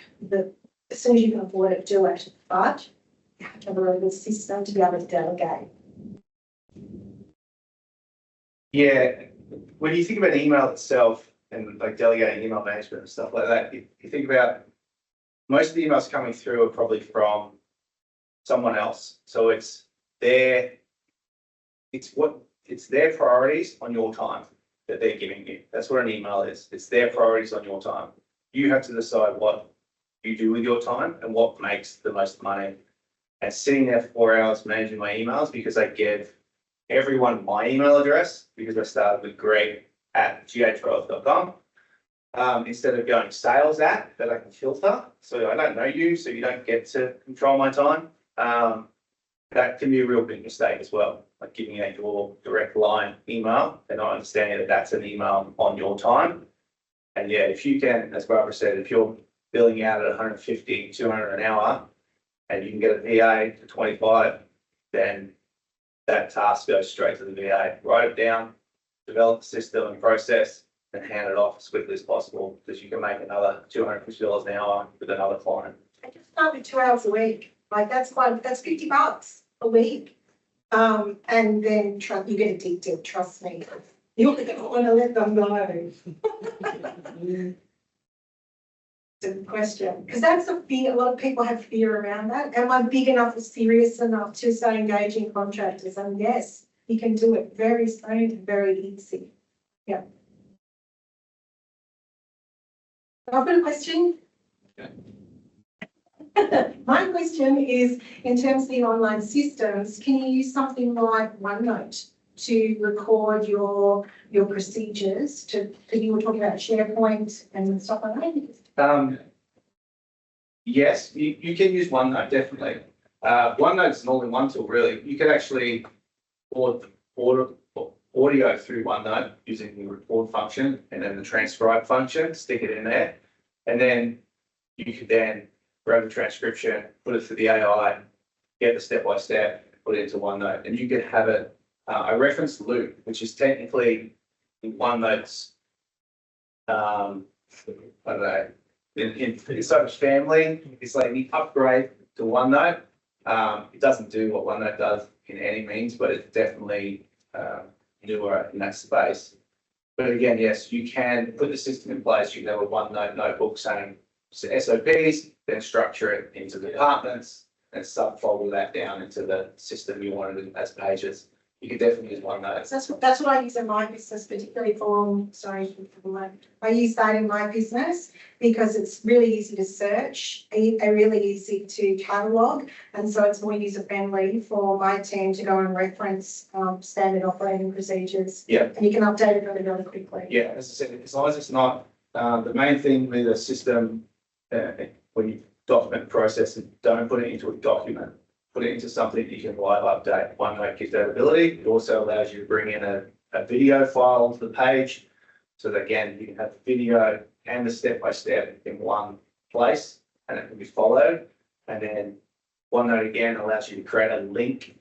as soon as you can afford it, do it. But you have to have a really good system to be able to delegate. Yeah, when you think about email itself and like delegating email management and stuff like that, you think about most of the emails coming through are probably from someone else. So it's their priorities on your time that they're giving you. That's what an email is. It's their priorities on your time. You have to decide what you do with your time and what makes the most money. And sitting there for 4 hours managing my emails because I give everyone my email address because I started with greg@ghroworth.com. Instead of going sales that I can filter. So I don't know you, so you don't get to control my time. That can be a real big mistake as well. Like giving out your direct line email and not understanding that that's an email on your time. And yeah, if you can, as Barbara said, if you're billing out at 150, 200 an hour and you can get a VA to 25, then that task goes straight to the VA. Write it down, develop the system and process, and hand it off as quickly as possible because you can make another $250 an hour with another client. I just start with 2 hours a week. Like that's $50 a week. And then you get addicted, trust me. You're going to want to let them know. It's a question. Because that's a fear. A lot of people have fear around that. Am I big enough or serious enough to start engaging contractors? And yes, you can do it very soon and very easy. Yeah. I've got a question. Okay. My question is, in terms of the online systems, can you use something like OneNote to record your procedures? Because you were talking about SharePoint and stuff like that. Yes, you can use OneNote, definitely. OneNote's an all-in-one tool, really. You could actually record audio through OneNote using the record function and then the transcribe function, stick it in there. And then you could then grab the transcription, put it through the AI, get the step-by-step, put it into OneNote, and you could have it, a reference loop, which is technically in OneNote's, I don't know, inside of family, it's like the upgrade to OneNote. It doesn't do what OneNote does in any means, but it's definitely newer in that space. But again, yes, you can put the system in place. You can have a OneNote notebook saying SOPs, then structure it into departments and subfolder that down into the system you wanted as pages. You could definitely use OneNote. That's what I use in my business, particularly I use that in my business because it's really easy to search, really easy to catalogue, and so it's more user friendly for my team to go and reference standard operating procedures. Yeah. And you can update it really, really quickly. Yeah, as I said, as long as it's not the main thing with a system when you document process, don't put it into a document. Put it into something you can live update. OneNote gives that ability. It also allows you to bring in a video file onto the page. So that again, you can have the video and the step-by-step in one place and it can be followed. And then OneNote again allows you to create a link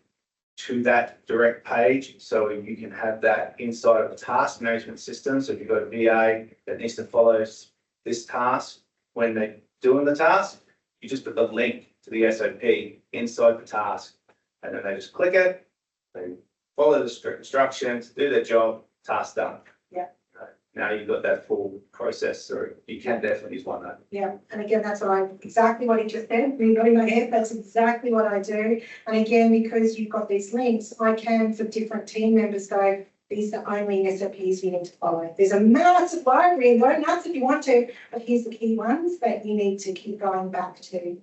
to that direct page. So you can have that inside of a task management system. So if you've got a VA that needs to follow this task when they're doing the task, you just put the link to the SOP inside the task, and then they just click it, they follow the strict instructions, do their job, task done. Yeah. Now you've got that full process, so you can definitely use OneNote. Yeah, and again, that's exactly what he just said. Really got in my head. That's exactly what I do. And again, because you've got these links, I can, for different team members, go, these are the only SOPs you need to follow. There's a massive library, and go nuts if you want to, but here's the key ones that you need to keep going back to.